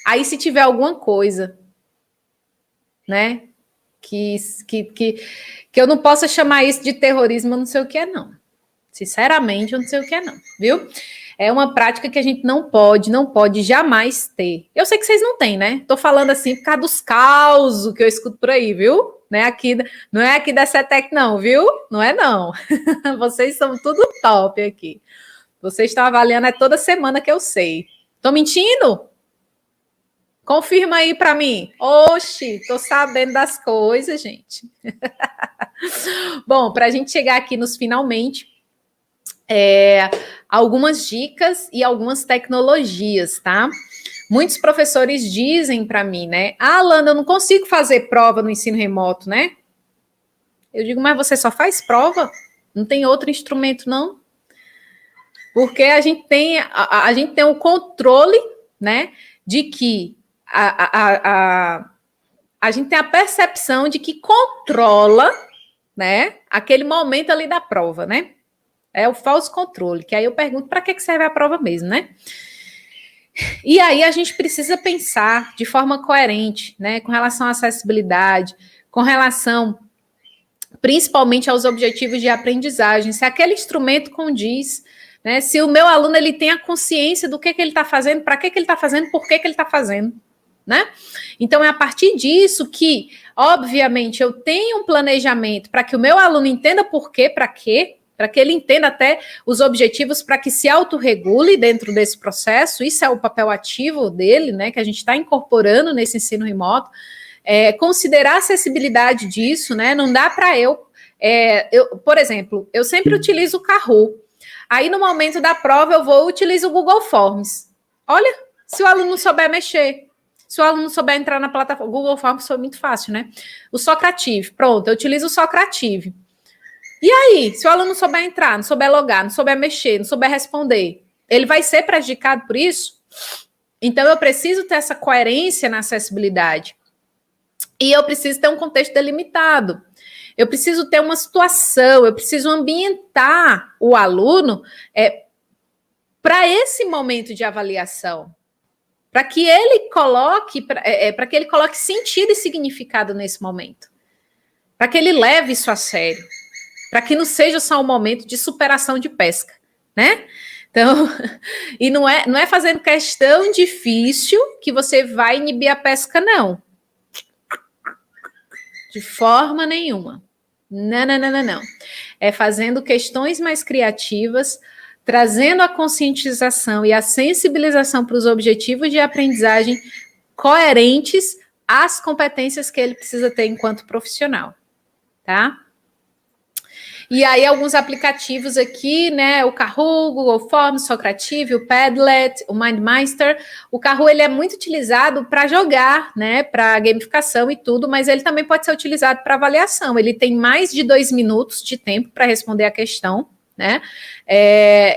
Aí, se tiver alguma coisa, né, que eu não possa chamar isso de terrorismo, eu não sei o que é, não. Sinceramente, eu não sei o que é, não, viu? É uma prática que a gente não pode jamais ter. Eu sei que vocês não têm, né? Tô falando assim por causa dos causos que eu escuto por aí, viu? Não é aqui da CETEC, não, viu? Não é, não. Vocês são tudo top aqui. Vocês estão avaliando toda semana que eu sei. Tô mentindo? Confirma aí para mim. Oxi, tô sabendo das coisas, gente. Bom, para a gente chegar aqui nos finalmente, algumas dicas e algumas tecnologias, tá? Muitos professores dizem para mim, né? Ah, Alana, eu não consigo fazer prova no ensino remoto, né? Eu digo, mas você só faz prova? Não tem outro instrumento, não? Porque a gente tem o controle, né? De que a gente tem a percepção de que controla, né? Aquele momento ali da prova, né? É o false controle, que aí eu pergunto para que serve a prova mesmo, né? E aí a gente precisa pensar de forma coerente, né, com relação à acessibilidade, com relação principalmente aos objetivos de aprendizagem, se aquele instrumento condiz, né, se o meu aluno ele tem a consciência do que ele está fazendo, para que ele está fazendo, por que ele está fazendo, né? Então é a partir disso que, obviamente, eu tenho um planejamento para que o meu aluno entenda por quê, para quê, para que ele entenda até os objetivos, para que se autorregule dentro desse processo. Isso é o papel ativo dele, né, que a gente está incorporando nesse ensino remoto. Considerar a acessibilidade disso, né, não dá para por exemplo, eu sempre utilizo o Kahoot. Aí, no momento da prova, utilizo o Google Forms. Olha, se o aluno não souber mexer, se o aluno não souber entrar na plataforma, o Google Forms foi muito fácil, né? O Socrative, pronto, eu utilizo o Socrative. E aí, se o aluno não souber entrar, não souber logar, não souber mexer, não souber responder, ele vai ser prejudicado por isso? Então, eu preciso ter essa coerência na acessibilidade. E eu preciso ter um contexto delimitado. Eu preciso ter uma situação, eu preciso ambientar o aluno para esse momento de avaliação, para que ele coloque, para que ele coloque sentido e significado nesse momento, para que ele leve isso a sério, para que não seja só um momento de superação de pesca, né? Então, e não é fazendo questão difícil que você vai inibir a pesca, não. De forma nenhuma. Não. É fazendo questões mais criativas, trazendo a conscientização e a sensibilização para os objetivos de aprendizagem coerentes às competências que ele precisa ter enquanto profissional, tá? E aí, alguns aplicativos aqui, né? O Kahoot, Google Forms, Socrative, o Padlet, o MindMeister. O Kahoot, ele é muito utilizado para jogar, né? Para gamificação e tudo, mas ele também pode ser utilizado para avaliação. Ele tem mais de 2 minutos de tempo para responder a questão, né?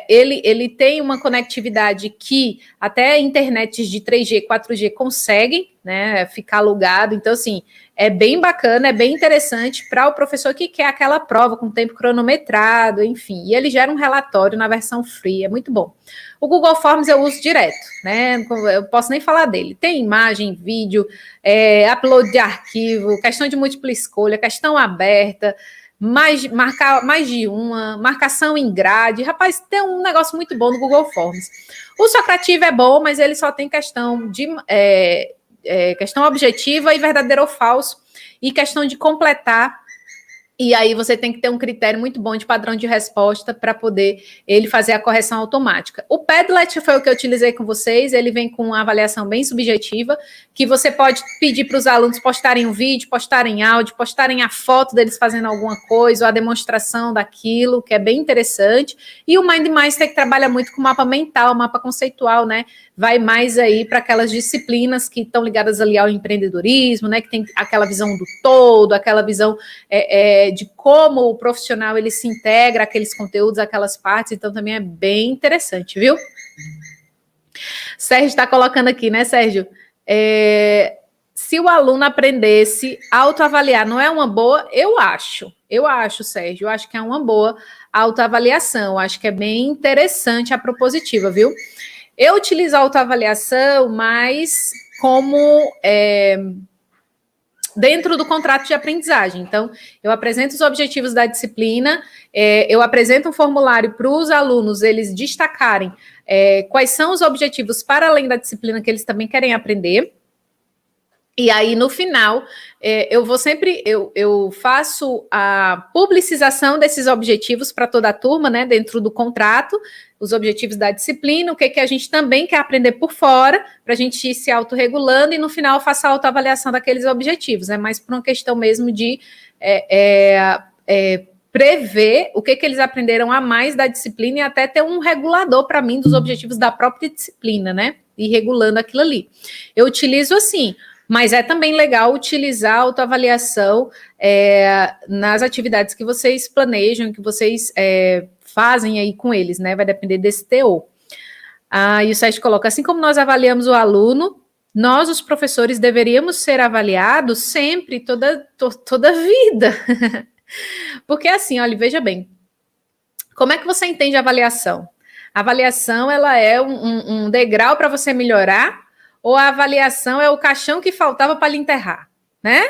Ele tem uma conectividade que até internets de 3G, 4G conseguem, né, ficar alugado. Então, assim, é bem bacana, é bem interessante para o professor que quer aquela prova com tempo cronometrado, enfim. E ele gera um relatório na versão free, é muito bom. O Google Forms eu uso direto, né? Eu posso nem falar dele. Tem imagem, vídeo, upload de arquivo, questão de múltipla escolha, questão aberta, marcar mais de uma, marcação em grade. Rapaz, tem um negócio muito bom no Google Forms. O Socrative é bom, mas ele só tem questão de questão objetiva e verdadeiro ou falso, e questão de completar. E aí você tem que ter um critério muito bom de padrão de resposta para poder ele fazer a correção automática. O Padlet foi o que eu utilizei com vocês, ele vem com uma avaliação bem subjetiva, que você pode pedir para os alunos postarem um vídeo, postarem áudio, postarem a foto deles fazendo alguma coisa, ou a demonstração daquilo, que é bem interessante. E o MindMeister, que trabalha muito com mapa mental, mapa conceitual, né? Vai mais aí para aquelas disciplinas que estão ligadas ali ao empreendedorismo, né? Que tem aquela visão do todo, aquela visão de como o profissional ele se integra àqueles conteúdos, aquelas partes. Então também é bem interessante, viu? Sérgio está colocando aqui, né, Sérgio? Se o aluno aprendesse a autoavaliar, não é uma boa? Eu acho, Sérgio, eu acho que é uma boa autoavaliação, eu acho que é bem interessante a propositiva, viu? Eu utilizo a autoavaliação mais como dentro do contrato de aprendizagem. Então, eu apresento os objetivos da disciplina, eu apresento um formulário para os alunos eles destacarem quais são os objetivos para além da disciplina que eles também querem aprender. E aí, no final, eu faço a publicização desses objetivos para toda a turma, né, dentro do contrato, os objetivos da disciplina, o que a gente também quer aprender por fora, para a gente ir se autorregulando, e no final eu faço a autoavaliação daqueles objetivos, mas por uma questão mesmo de prever o que eles aprenderam a mais da disciplina e até ter um regulador para mim dos objetivos da própria disciplina, né, e regulando aquilo ali. Eu utilizo assim. Mas é também legal utilizar a autoavaliação nas atividades que vocês planejam, que vocês fazem aí com eles, né? Vai depender desse teor. E o Sérgio coloca, assim como nós avaliamos o aluno, nós, os professores, deveríamos ser avaliados sempre, toda a vida. Porque assim, olha, veja bem, como é que você entende a avaliação? A avaliação, ela é um degrau para você melhorar, ou a avaliação é o caixão que faltava para lhe enterrar, né?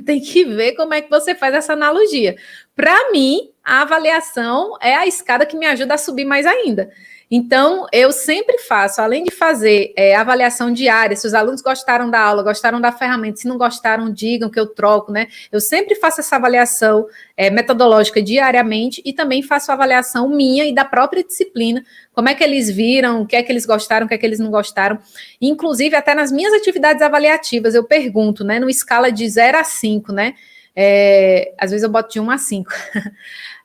Tem que ver como é que você faz essa analogia. Para mim, a avaliação é a escada que me ajuda a subir mais ainda. Então, eu sempre faço, além de fazer avaliação diária, se os alunos gostaram da aula, gostaram da ferramenta, se não gostaram, digam que eu troco, né? Eu sempre faço essa avaliação metodológica diariamente e também faço a avaliação minha e da própria disciplina, como é que eles viram, o que é que eles gostaram, o que é que eles não gostaram. Inclusive, até nas minhas atividades avaliativas, eu pergunto, né, numa escala de 0 a 5, né? Às vezes eu boto de 1 a 5.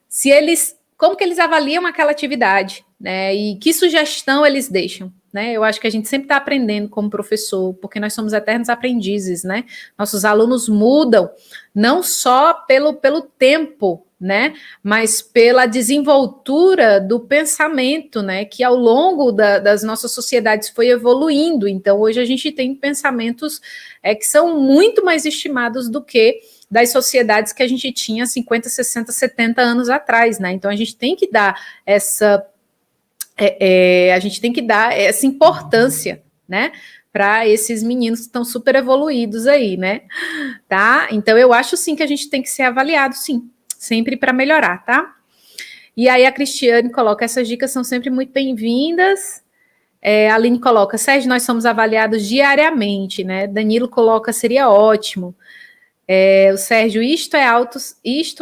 Se eles, como que eles avaliam aquela atividade, né? E que sugestão eles deixam, né? Eu acho que a gente sempre está aprendendo como professor, porque nós somos eternos aprendizes, né? Nossos alunos mudam, não só pelo tempo, né? Mas pela desenvoltura do pensamento, né? Que ao longo das nossas sociedades foi evoluindo. Então, hoje a gente tem pensamentos que são muito mais estimados do que das sociedades que a gente tinha 50, 60, 70 anos atrás, né? Então, a gente tem que dar essa importância, né, para esses meninos que estão super evoluídos aí, né, tá? Então, eu acho, sim, que a gente tem que ser avaliado, sim, sempre para melhorar, tá? E aí, a Cristiane coloca, essas dicas são sempre muito bem-vindas. A Aline coloca, Sérgio, nós somos avaliados diariamente, né? Danilo coloca, seria ótimo. O Sérgio, isto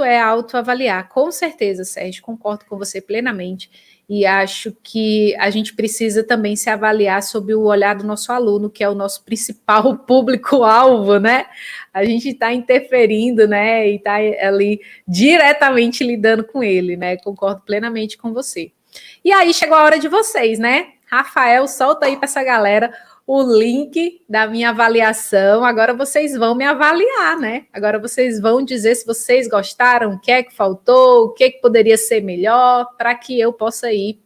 é autoavaliar. Com certeza, Sérgio, concordo com você plenamente. E acho que a gente precisa também se avaliar sob o olhar do nosso aluno, que é o nosso principal público-alvo, né? A gente está interferindo, né? E está ali diretamente lidando com ele, né? Concordo plenamente com você. E aí chegou a hora de vocês, né? Rafael, solta aí para essa galera o link da minha avaliação. Agora vocês vão me avaliar, né? Agora vocês vão dizer se vocês gostaram, o que é que faltou, o que é que poderia ser melhor, para que eu possa ir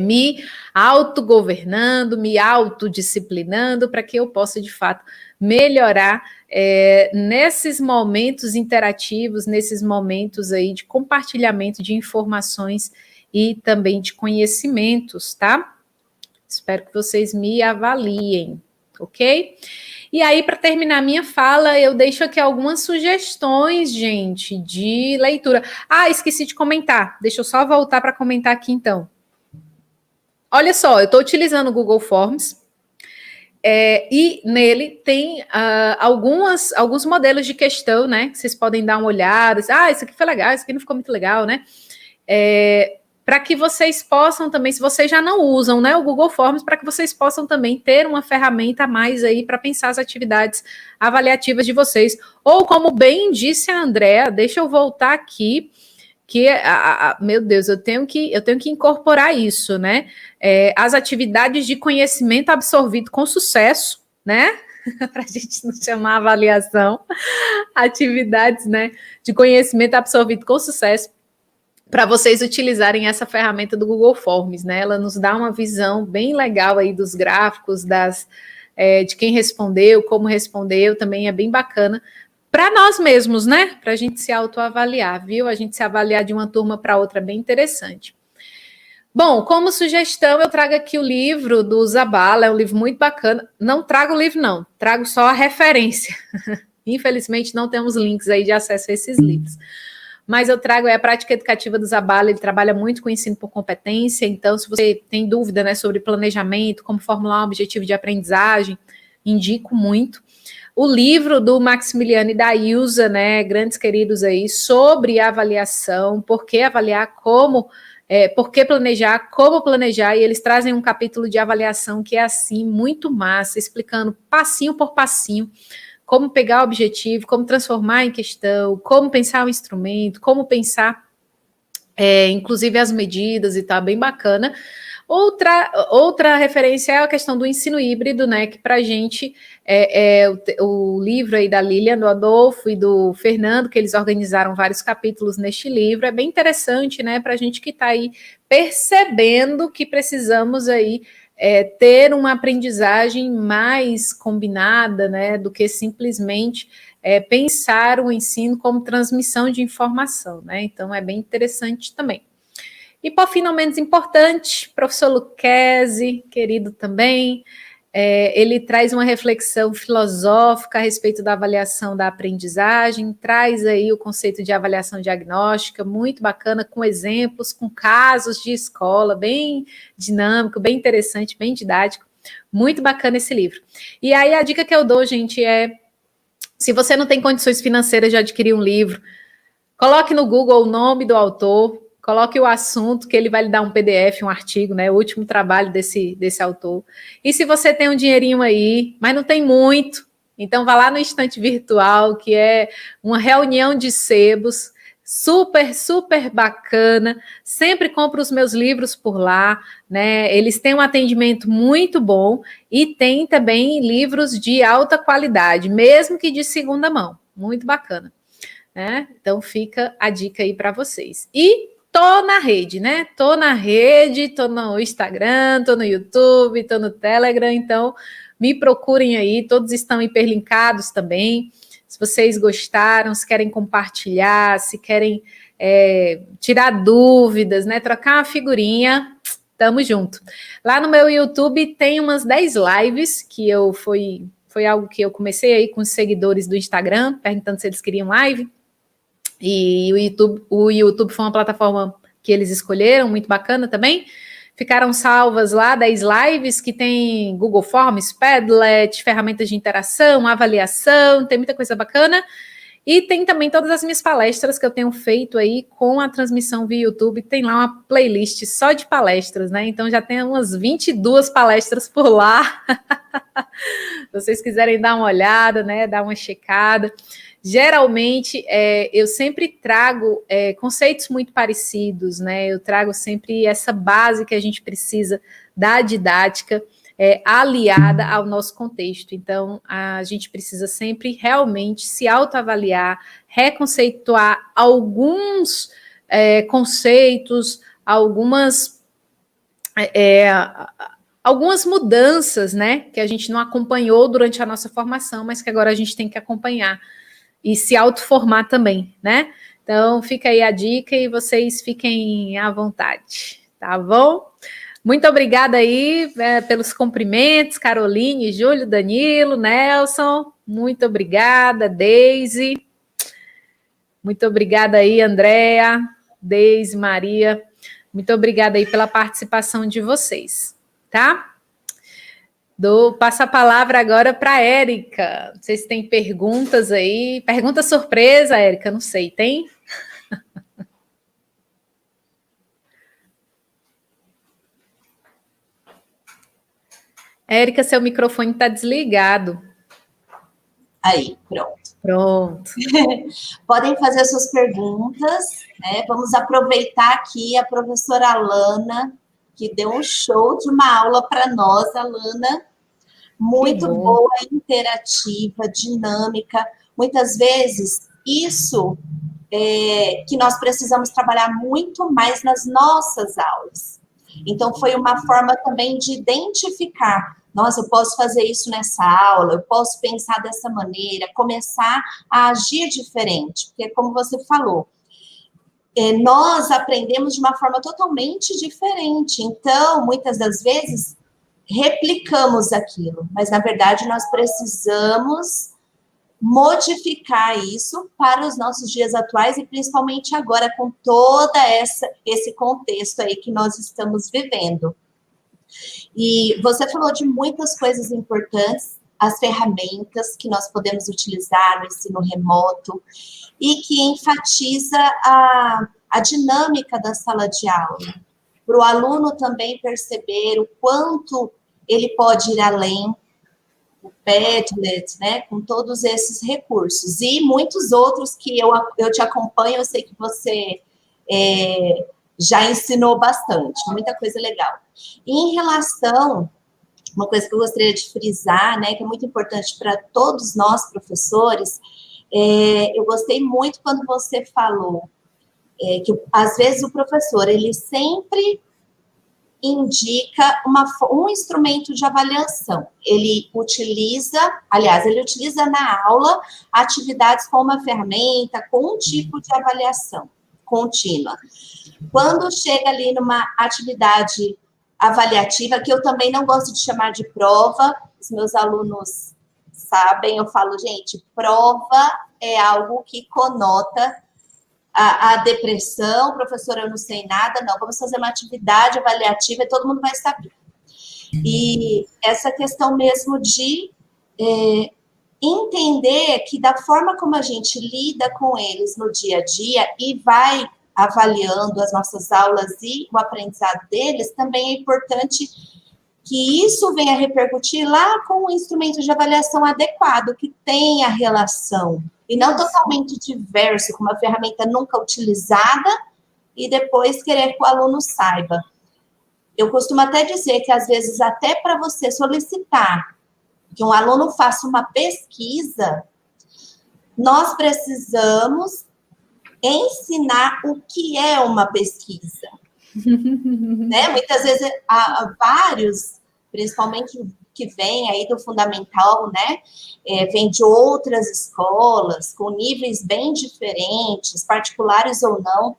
me autogovernando, me autodisciplinando, para que eu possa, de fato, melhorar nesses momentos interativos, nesses momentos aí de compartilhamento de informações e também de conhecimentos, tá? Espero que vocês me avaliem, ok? E aí, para terminar minha fala, eu deixo aqui algumas sugestões, gente, de leitura. Esqueci de comentar. Deixa eu só voltar para comentar aqui, então. Olha só, eu estou utilizando o Google Forms e nele tem alguns modelos de questão, né? Que vocês podem dar uma olhada. Isso aqui foi legal, isso aqui não ficou muito legal, né? Para que vocês possam também, se vocês já não usam, né, o Google Forms, para que vocês possam também ter uma ferramenta a mais aí para pensar as atividades avaliativas de vocês. Ou, como bem disse a Andrea, deixa eu voltar aqui, que, meu Deus, eu tenho que incorporar isso, né? As atividades de conhecimento absorvido com sucesso, né? Para a gente não chamar avaliação, atividades, né, de conhecimento absorvido com sucesso, para vocês utilizarem essa ferramenta do Google Forms, né? Ela nos dá uma visão bem legal aí dos gráficos, de quem respondeu, como respondeu, também é bem bacana para nós mesmos, né? Para a gente se autoavaliar, viu? A gente se avaliar de uma turma para outra é bem interessante. Bom, como sugestão, eu trago aqui o livro do Zabala, é um livro muito bacana. Não trago o livro, não, trago só a referência. Infelizmente, não temos links aí de acesso a esses livros. Mas eu trago a prática educativa do Zabala, ele trabalha muito com ensino por competência, então se você tem dúvida, né, sobre planejamento, como formular um objetivo de aprendizagem, indico muito. O livro do Maximiliano e da Ilza, né, grandes queridos aí, sobre avaliação, por que avaliar, por que planejar, como planejar, e eles trazem um capítulo de avaliação que é assim, muito massa, explicando passinho por passinho, como pegar o objetivo, como transformar em questão, como pensar o instrumento, como pensar, inclusive, as medidas e tal, bem bacana. Outra referência é a questão do ensino híbrido, né, que para a gente o livro aí da Lilian, do Adolfo e do Fernando, que eles organizaram vários capítulos neste livro, é bem interessante, né, para a gente que está aí percebendo que precisamos aí ter uma aprendizagem mais combinada, né, do que simplesmente pensar o ensino como transmissão de informação, né? Então, é bem interessante também. E, por fim, não menos importante, professor Lucchesi, querido também, ele traz uma reflexão filosófica a respeito da avaliação da aprendizagem, traz aí o conceito de avaliação diagnóstica, muito bacana, com exemplos, com casos de escola, bem dinâmico, bem interessante, bem didático, muito bacana esse livro. E aí a dica que eu dou, gente, se você não tem condições financeiras de adquirir um livro, coloque no Google o nome do autor, coloque o assunto, que ele vai lhe dar um PDF, um artigo, né? O último trabalho desse autor. E se você tem um dinheirinho aí, mas não tem muito, então vá lá no Estante Virtual, que é uma reunião de sebos, super, super bacana. Sempre compro os meus livros por lá, né? Eles têm um atendimento muito bom e tem também livros de alta qualidade, mesmo que de segunda mão. Muito bacana. Né? Então fica a dica aí para vocês. E tô na rede, né? Tô na rede, tô no Instagram, tô no YouTube, tô no Telegram, então me procurem aí, todos estão hiperlinkados também. Se vocês gostaram, se querem compartilhar, se querem tirar dúvidas, né? Trocar uma figurinha, tamo junto. Lá no meu YouTube tem umas 10 lives que foi algo que eu comecei aí com os seguidores do Instagram, perguntando se eles queriam live. E o YouTube foi uma plataforma que eles escolheram, muito bacana também. Ficaram salvas lá 10 lives que tem Google Forms, Padlet, ferramentas de interação, avaliação, tem muita coisa bacana. E tem também todas as minhas palestras que eu tenho feito aí com a transmissão via YouTube. Tem lá uma playlist só de palestras, né? Então já tem umas 22 palestras por lá. Se vocês quiserem dar uma olhada, né? Dar uma checada. Geralmente, eu sempre trago conceitos muito parecidos, né? Eu trago sempre essa base que a gente precisa da didática aliada ao nosso contexto. Então, a gente precisa sempre realmente se autoavaliar, reconceituar alguns conceitos, algumas mudanças, né? Que a gente não acompanhou durante a nossa formação, mas que agora a gente tem que acompanhar. E se autoformar também, né? Então, fica aí a dica e vocês fiquem à vontade, tá bom? Muito obrigada aí pelos cumprimentos, Caroline, Júlio, Danilo, Nelson. Muito obrigada, Deise. Muito obrigada aí, Andréa, Deise, Maria. Muito obrigada aí pela participação de vocês, tá? Passo a palavra agora para a Érica. Não sei se tem perguntas aí. Pergunta surpresa, Érica, não sei, tem? Érica, seu microfone está desligado. Aí, pronto. Pronto. Podem fazer suas perguntas, né? Vamos aproveitar aqui a professora Alana, que deu um show de uma aula para nós, Alana. Muito boa, interativa, dinâmica. Muitas vezes, isso que nós precisamos trabalhar muito mais nas nossas aulas. Então, foi uma forma também de identificar. Nossa, eu posso fazer isso nessa aula, eu posso pensar dessa maneira, começar a agir diferente. Porque, como você falou, nós aprendemos de uma forma totalmente diferente. Então, muitas das vezes, replicamos aquilo, mas na verdade nós precisamos modificar isso para os nossos dias atuais e principalmente agora com todo esse contexto aí que nós estamos vivendo. E você falou de muitas coisas importantes, as ferramentas que nós podemos utilizar no ensino remoto e que enfatiza a dinâmica da sala de aula, para o aluno também perceber o quanto ele pode ir além, o Padlet, né, com todos esses recursos. E muitos outros que eu te acompanho, eu sei que você já ensinou bastante, muita coisa legal. E em relação, uma coisa que eu gostaria de frisar, né, que é muito importante para todos nós, professores, eu gostei muito quando você falou que, às vezes, o professor, ele sempre indica um instrumento de avaliação. Ele utiliza na aula atividades com uma ferramenta, com um tipo de avaliação contínua. Quando chega ali numa atividade avaliativa, que eu também não gosto de chamar de prova, os meus alunos sabem, eu falo, gente, prova é algo que conota a depressão, professora, eu não sei nada, não, vamos fazer uma atividade avaliativa e todo mundo vai saber. E essa questão mesmo de entender que da forma como a gente lida com eles no dia a dia e vai avaliando as nossas aulas e o aprendizado deles, também é importante que isso venha repercutir lá com o instrumento de avaliação adequado, que tenha relação, e não totalmente diverso, com uma ferramenta nunca utilizada, e depois querer que o aluno saiba. Eu costumo até dizer que, às vezes, até para você solicitar que um aluno faça uma pesquisa, nós precisamos ensinar o que é uma pesquisa. Né? Muitas vezes, há vários, principalmente que vem aí do fundamental, né? Vem de outras escolas, com níveis bem diferentes, particulares ou não,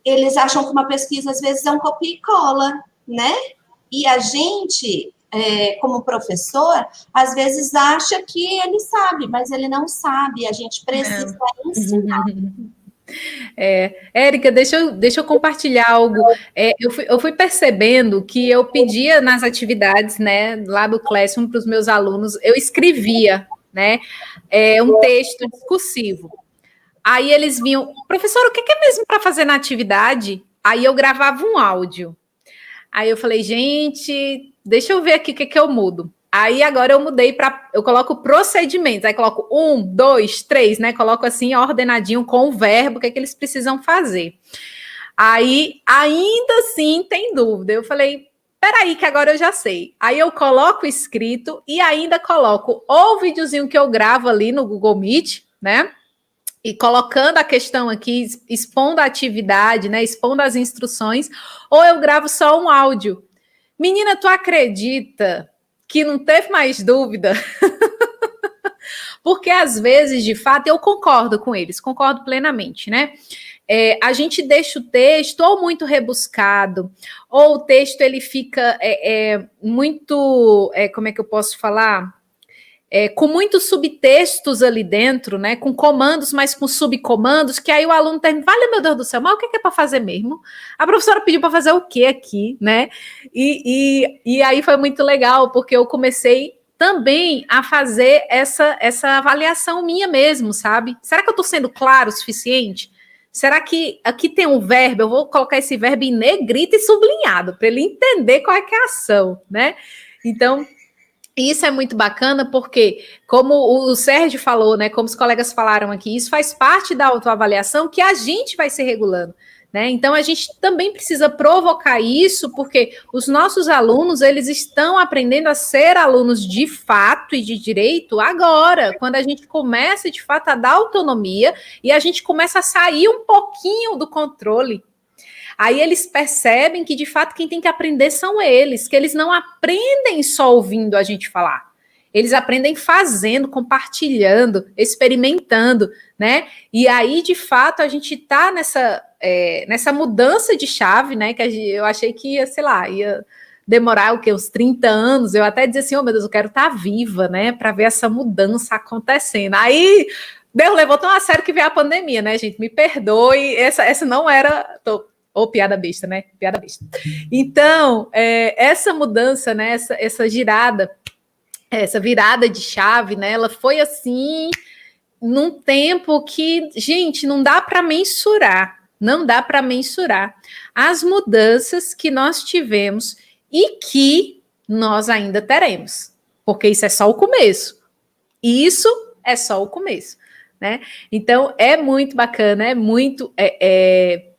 eles acham que uma pesquisa, às vezes, é um copia e cola, né? E a gente, como professor, às vezes acha que ele sabe, mas ele não sabe, a gente precisa ensinar. Érica, deixa eu compartilhar algo. Eu fui percebendo que eu pedia nas atividades, né, lá do Classroom para os meus alunos, eu escrevia, né, um texto discursivo. Aí eles vinham, professora, o que é mesmo para fazer na atividade? Aí eu gravava um áudio. Aí eu falei, gente, deixa eu ver aqui o que eu mudo. Aí agora eu mudei para, eu coloco procedimentos, aí coloco 1, 2, 3, né? Coloco assim ordenadinho com o verbo, o que eles precisam fazer. Aí ainda assim tem dúvida. Eu falei, peraí, que agora eu já sei. Aí eu coloco escrito e ainda coloco ou o videozinho que eu gravo ali no Google Meet, né? E colocando a questão aqui, expondo a atividade, né? Expondo as instruções, ou eu gravo só um áudio. Menina, tu acredita que não teve mais dúvida? Porque às vezes, de fato, eu concordo com eles, concordo plenamente, né? A gente deixa o texto ou muito rebuscado, ou o texto ele fica muito, como é que eu posso falar? Com muitos subtextos ali dentro, né? Com comandos, mas com subcomandos, que aí o aluno termina, vale, meu Deus do céu, mas o que é para fazer mesmo? A professora pediu para fazer o quê aqui, né? E aí foi muito legal, porque eu comecei também a fazer essa avaliação minha mesmo, sabe? Será que eu estou sendo claro o suficiente? Será que aqui tem um verbo? Eu vou colocar esse verbo em negrito e sublinhado, para ele entender qual é que é a ação, né? Então, isso é muito bacana porque, como o Sérgio falou, né, como os colegas falaram aqui, isso faz parte da autoavaliação que a gente vai se regulando, né? Então, a gente também precisa provocar isso porque os nossos alunos, eles estão aprendendo a ser alunos de fato e de direito agora, quando a gente começa, de fato, a dar autonomia e a gente começa a sair um pouquinho do controle. Aí eles percebem que, de fato, quem tem que aprender são eles, que eles não aprendem só ouvindo a gente falar. Eles aprendem fazendo, compartilhando, experimentando, né? E aí, de fato, a gente está nessa mudança de chave, né? Que eu achei que ia, sei lá, ia demorar o quê? Uns 30 anos. Eu até dizia assim, oh, meu Deus, eu quero estar viva, né? Para ver essa mudança acontecendo. Aí Deus levou tão a sério que veio a pandemia, né, gente? Me perdoe, essa não era... piada besta, né? Piada besta. Então, essa mudança, né? Essa girada, essa virada de chave, né? Ela foi assim, num tempo que, gente, não dá para mensurar. Não dá para mensurar as mudanças que nós tivemos e que nós ainda teremos. Porque isso é só o começo. Isso é só o começo, né? Então, é muito bacana, é muito... É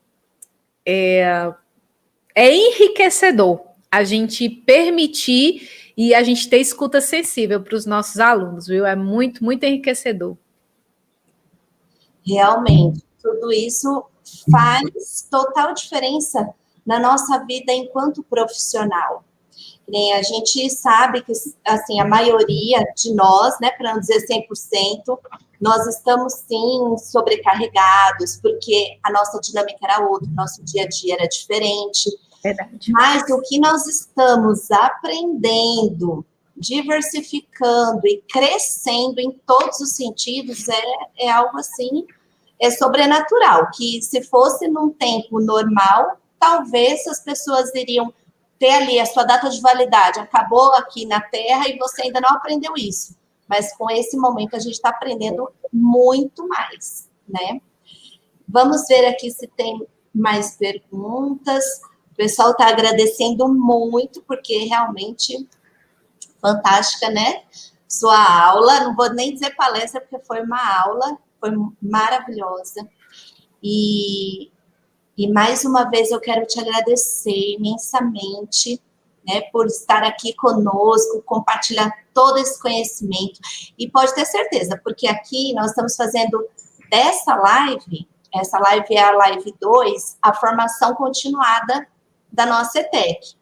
enriquecedor a gente permitir e a gente ter escuta sensível para os nossos alunos, viu? É muito, muito enriquecedor. Realmente, tudo isso faz total diferença na nossa vida enquanto profissional. A gente sabe que, assim, a maioria de nós, né, para não dizer 100%, nós estamos, sim, sobrecarregados, porque a nossa dinâmica era outra, nosso dia a dia era diferente. Verdade. Mas o que nós estamos aprendendo, diversificando e crescendo em todos os sentidos é algo, assim, sobrenatural, que se fosse num tempo normal, talvez as pessoas iriam ter ali a sua data de validade, acabou aqui na Terra e você ainda não aprendeu isso. Mas com esse momento a gente está aprendendo muito mais, né? Vamos ver aqui se tem mais perguntas. O pessoal está agradecendo muito, porque realmente fantástica, né? Sua aula, não vou nem dizer palestra, porque foi uma aula, foi maravilhosa. E mais uma vez eu quero te agradecer imensamente, né, por estar aqui conosco, compartilhar todo esse conhecimento. E pode ter certeza, porque aqui nós estamos fazendo dessa live, essa live é a live 2, a formação continuada da nossa ETEC.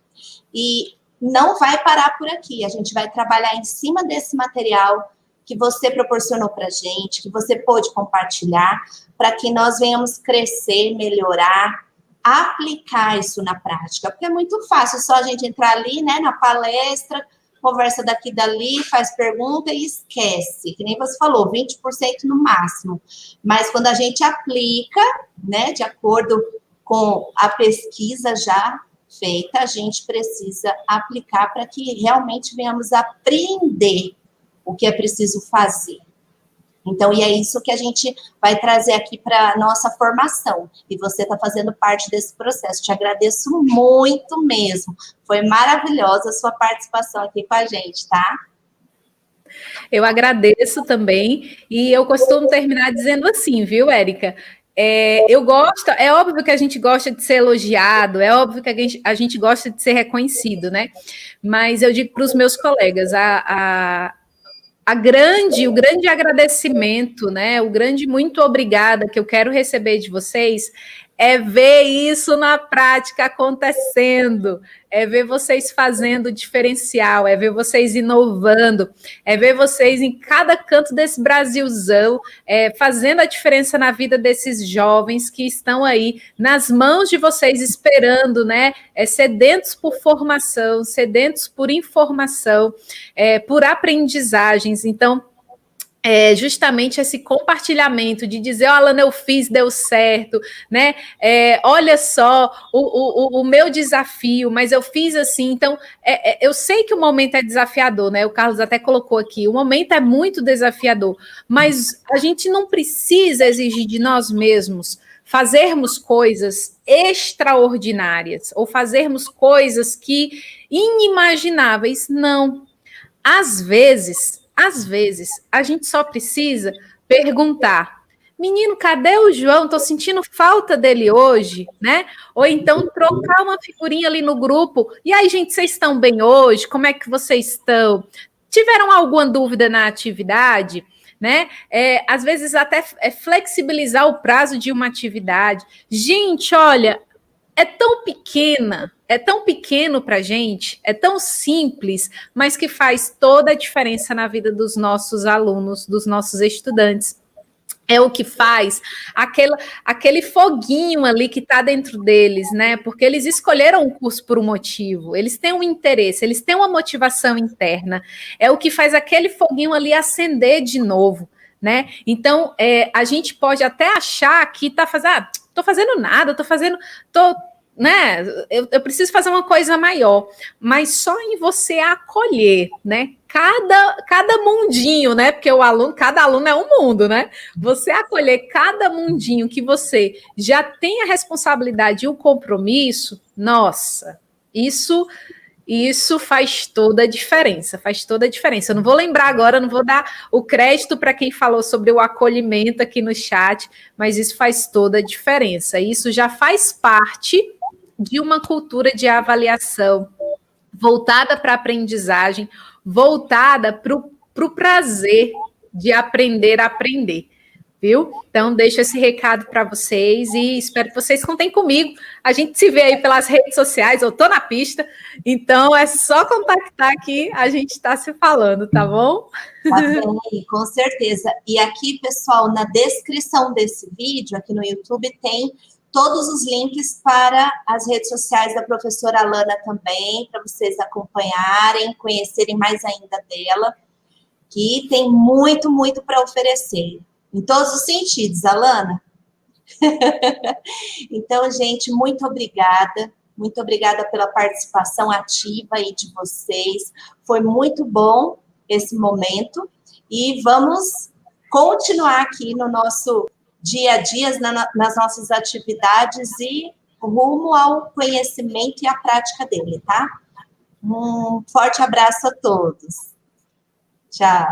E não vai parar por aqui, a gente vai trabalhar em cima desse material que você proporcionou para a gente, que você pôde compartilhar, para que nós venhamos crescer, melhorar, aplicar isso na prática. Porque é muito fácil só a gente entrar ali, né, na palestra, conversa daqui e dali, faz pergunta e esquece. Que nem você falou, 20% no máximo. Mas quando a gente aplica, né, de acordo com a pesquisa já feita, a gente precisa aplicar para que realmente venhamos aprender o que é preciso fazer. Então, e é isso que a gente vai trazer aqui para a nossa formação. E você está fazendo parte desse processo. Te agradeço muito mesmo. Foi maravilhosa a sua participação aqui com a gente, tá? Eu agradeço também. E eu costumo terminar dizendo assim, viu, Érica? Eu gosto, é óbvio que a gente gosta de ser elogiado, é óbvio que a gente gosta de ser reconhecido, né? Mas eu digo para os meus colegas, o grande agradecimento, né? O grande muito obrigada que eu quero receber de vocês é ver isso na prática acontecendo, é ver vocês fazendo diferencial, é ver vocês inovando, é ver vocês em cada canto desse Brasilzão, fazendo a diferença na vida desses jovens que estão aí nas mãos de vocês esperando, né? Sedentos por formação, sedentos por informação, por aprendizagens. Então, justamente esse compartilhamento de dizer, Alana, eu fiz, deu certo, né? Olha só o meu desafio, mas eu fiz assim. Então, eu sei que o momento é desafiador, né? O Carlos até colocou aqui, o momento é muito desafiador, mas a gente não precisa exigir de nós mesmos fazermos coisas extraordinárias ou fazermos coisas que inimagináveis, não. Às vezes, a gente só precisa perguntar, menino, cadê o João? Estou sentindo falta dele hoje, né? Ou então trocar uma figurinha ali no grupo. E aí, gente, vocês estão bem hoje? Como é que vocês estão? Tiveram alguma dúvida na atividade? Né? Às vezes até flexibilizar o prazo de uma atividade. Gente, olha, é tão pequeno para a gente, é tão simples, mas que faz toda a diferença na vida dos nossos alunos, dos nossos estudantes. É o que faz aquele foguinho ali que está dentro deles, né? Porque eles escolheram o curso por um motivo, eles têm um interesse, eles têm uma motivação interna. É o que faz aquele foguinho ali acender de novo, né? Então, a gente pode até achar que está fazendo, estou fazendo nada, né? Eu preciso fazer uma coisa maior, mas só em você acolher, né? Cada mundinho, né? Porque cada aluno é um mundo, né? Você acolher cada mundinho que você já tem a responsabilidade e o compromisso, nossa, isso faz toda a diferença, faz toda a diferença. Eu não vou lembrar agora, não vou dar o crédito para quem falou sobre o acolhimento aqui no chat, mas isso faz toda a diferença. Isso já faz parte de uma cultura de avaliação voltada para a aprendizagem, voltada para o prazer de aprender a aprender. viu? Então, deixo esse recado para vocês e espero que vocês contem comigo. A gente se vê aí pelas redes sociais, eu estou na pista, então é só contactar que a gente está se falando, tá bom? Tá bem, com certeza. E aqui, pessoal, na descrição desse vídeo, aqui no YouTube, tem todos os links para as redes sociais da professora Alana também, para vocês acompanharem, conhecerem mais ainda dela, que tem muito, muito para oferecer. Em todos os sentidos, Alana. Então, gente, muito obrigada pela participação ativa aí de vocês. Foi muito bom esse momento e vamos continuar aqui no nosso dia a dia, nas nossas atividades e rumo ao conhecimento e à prática dele, tá? Um forte abraço a todos. Tchau.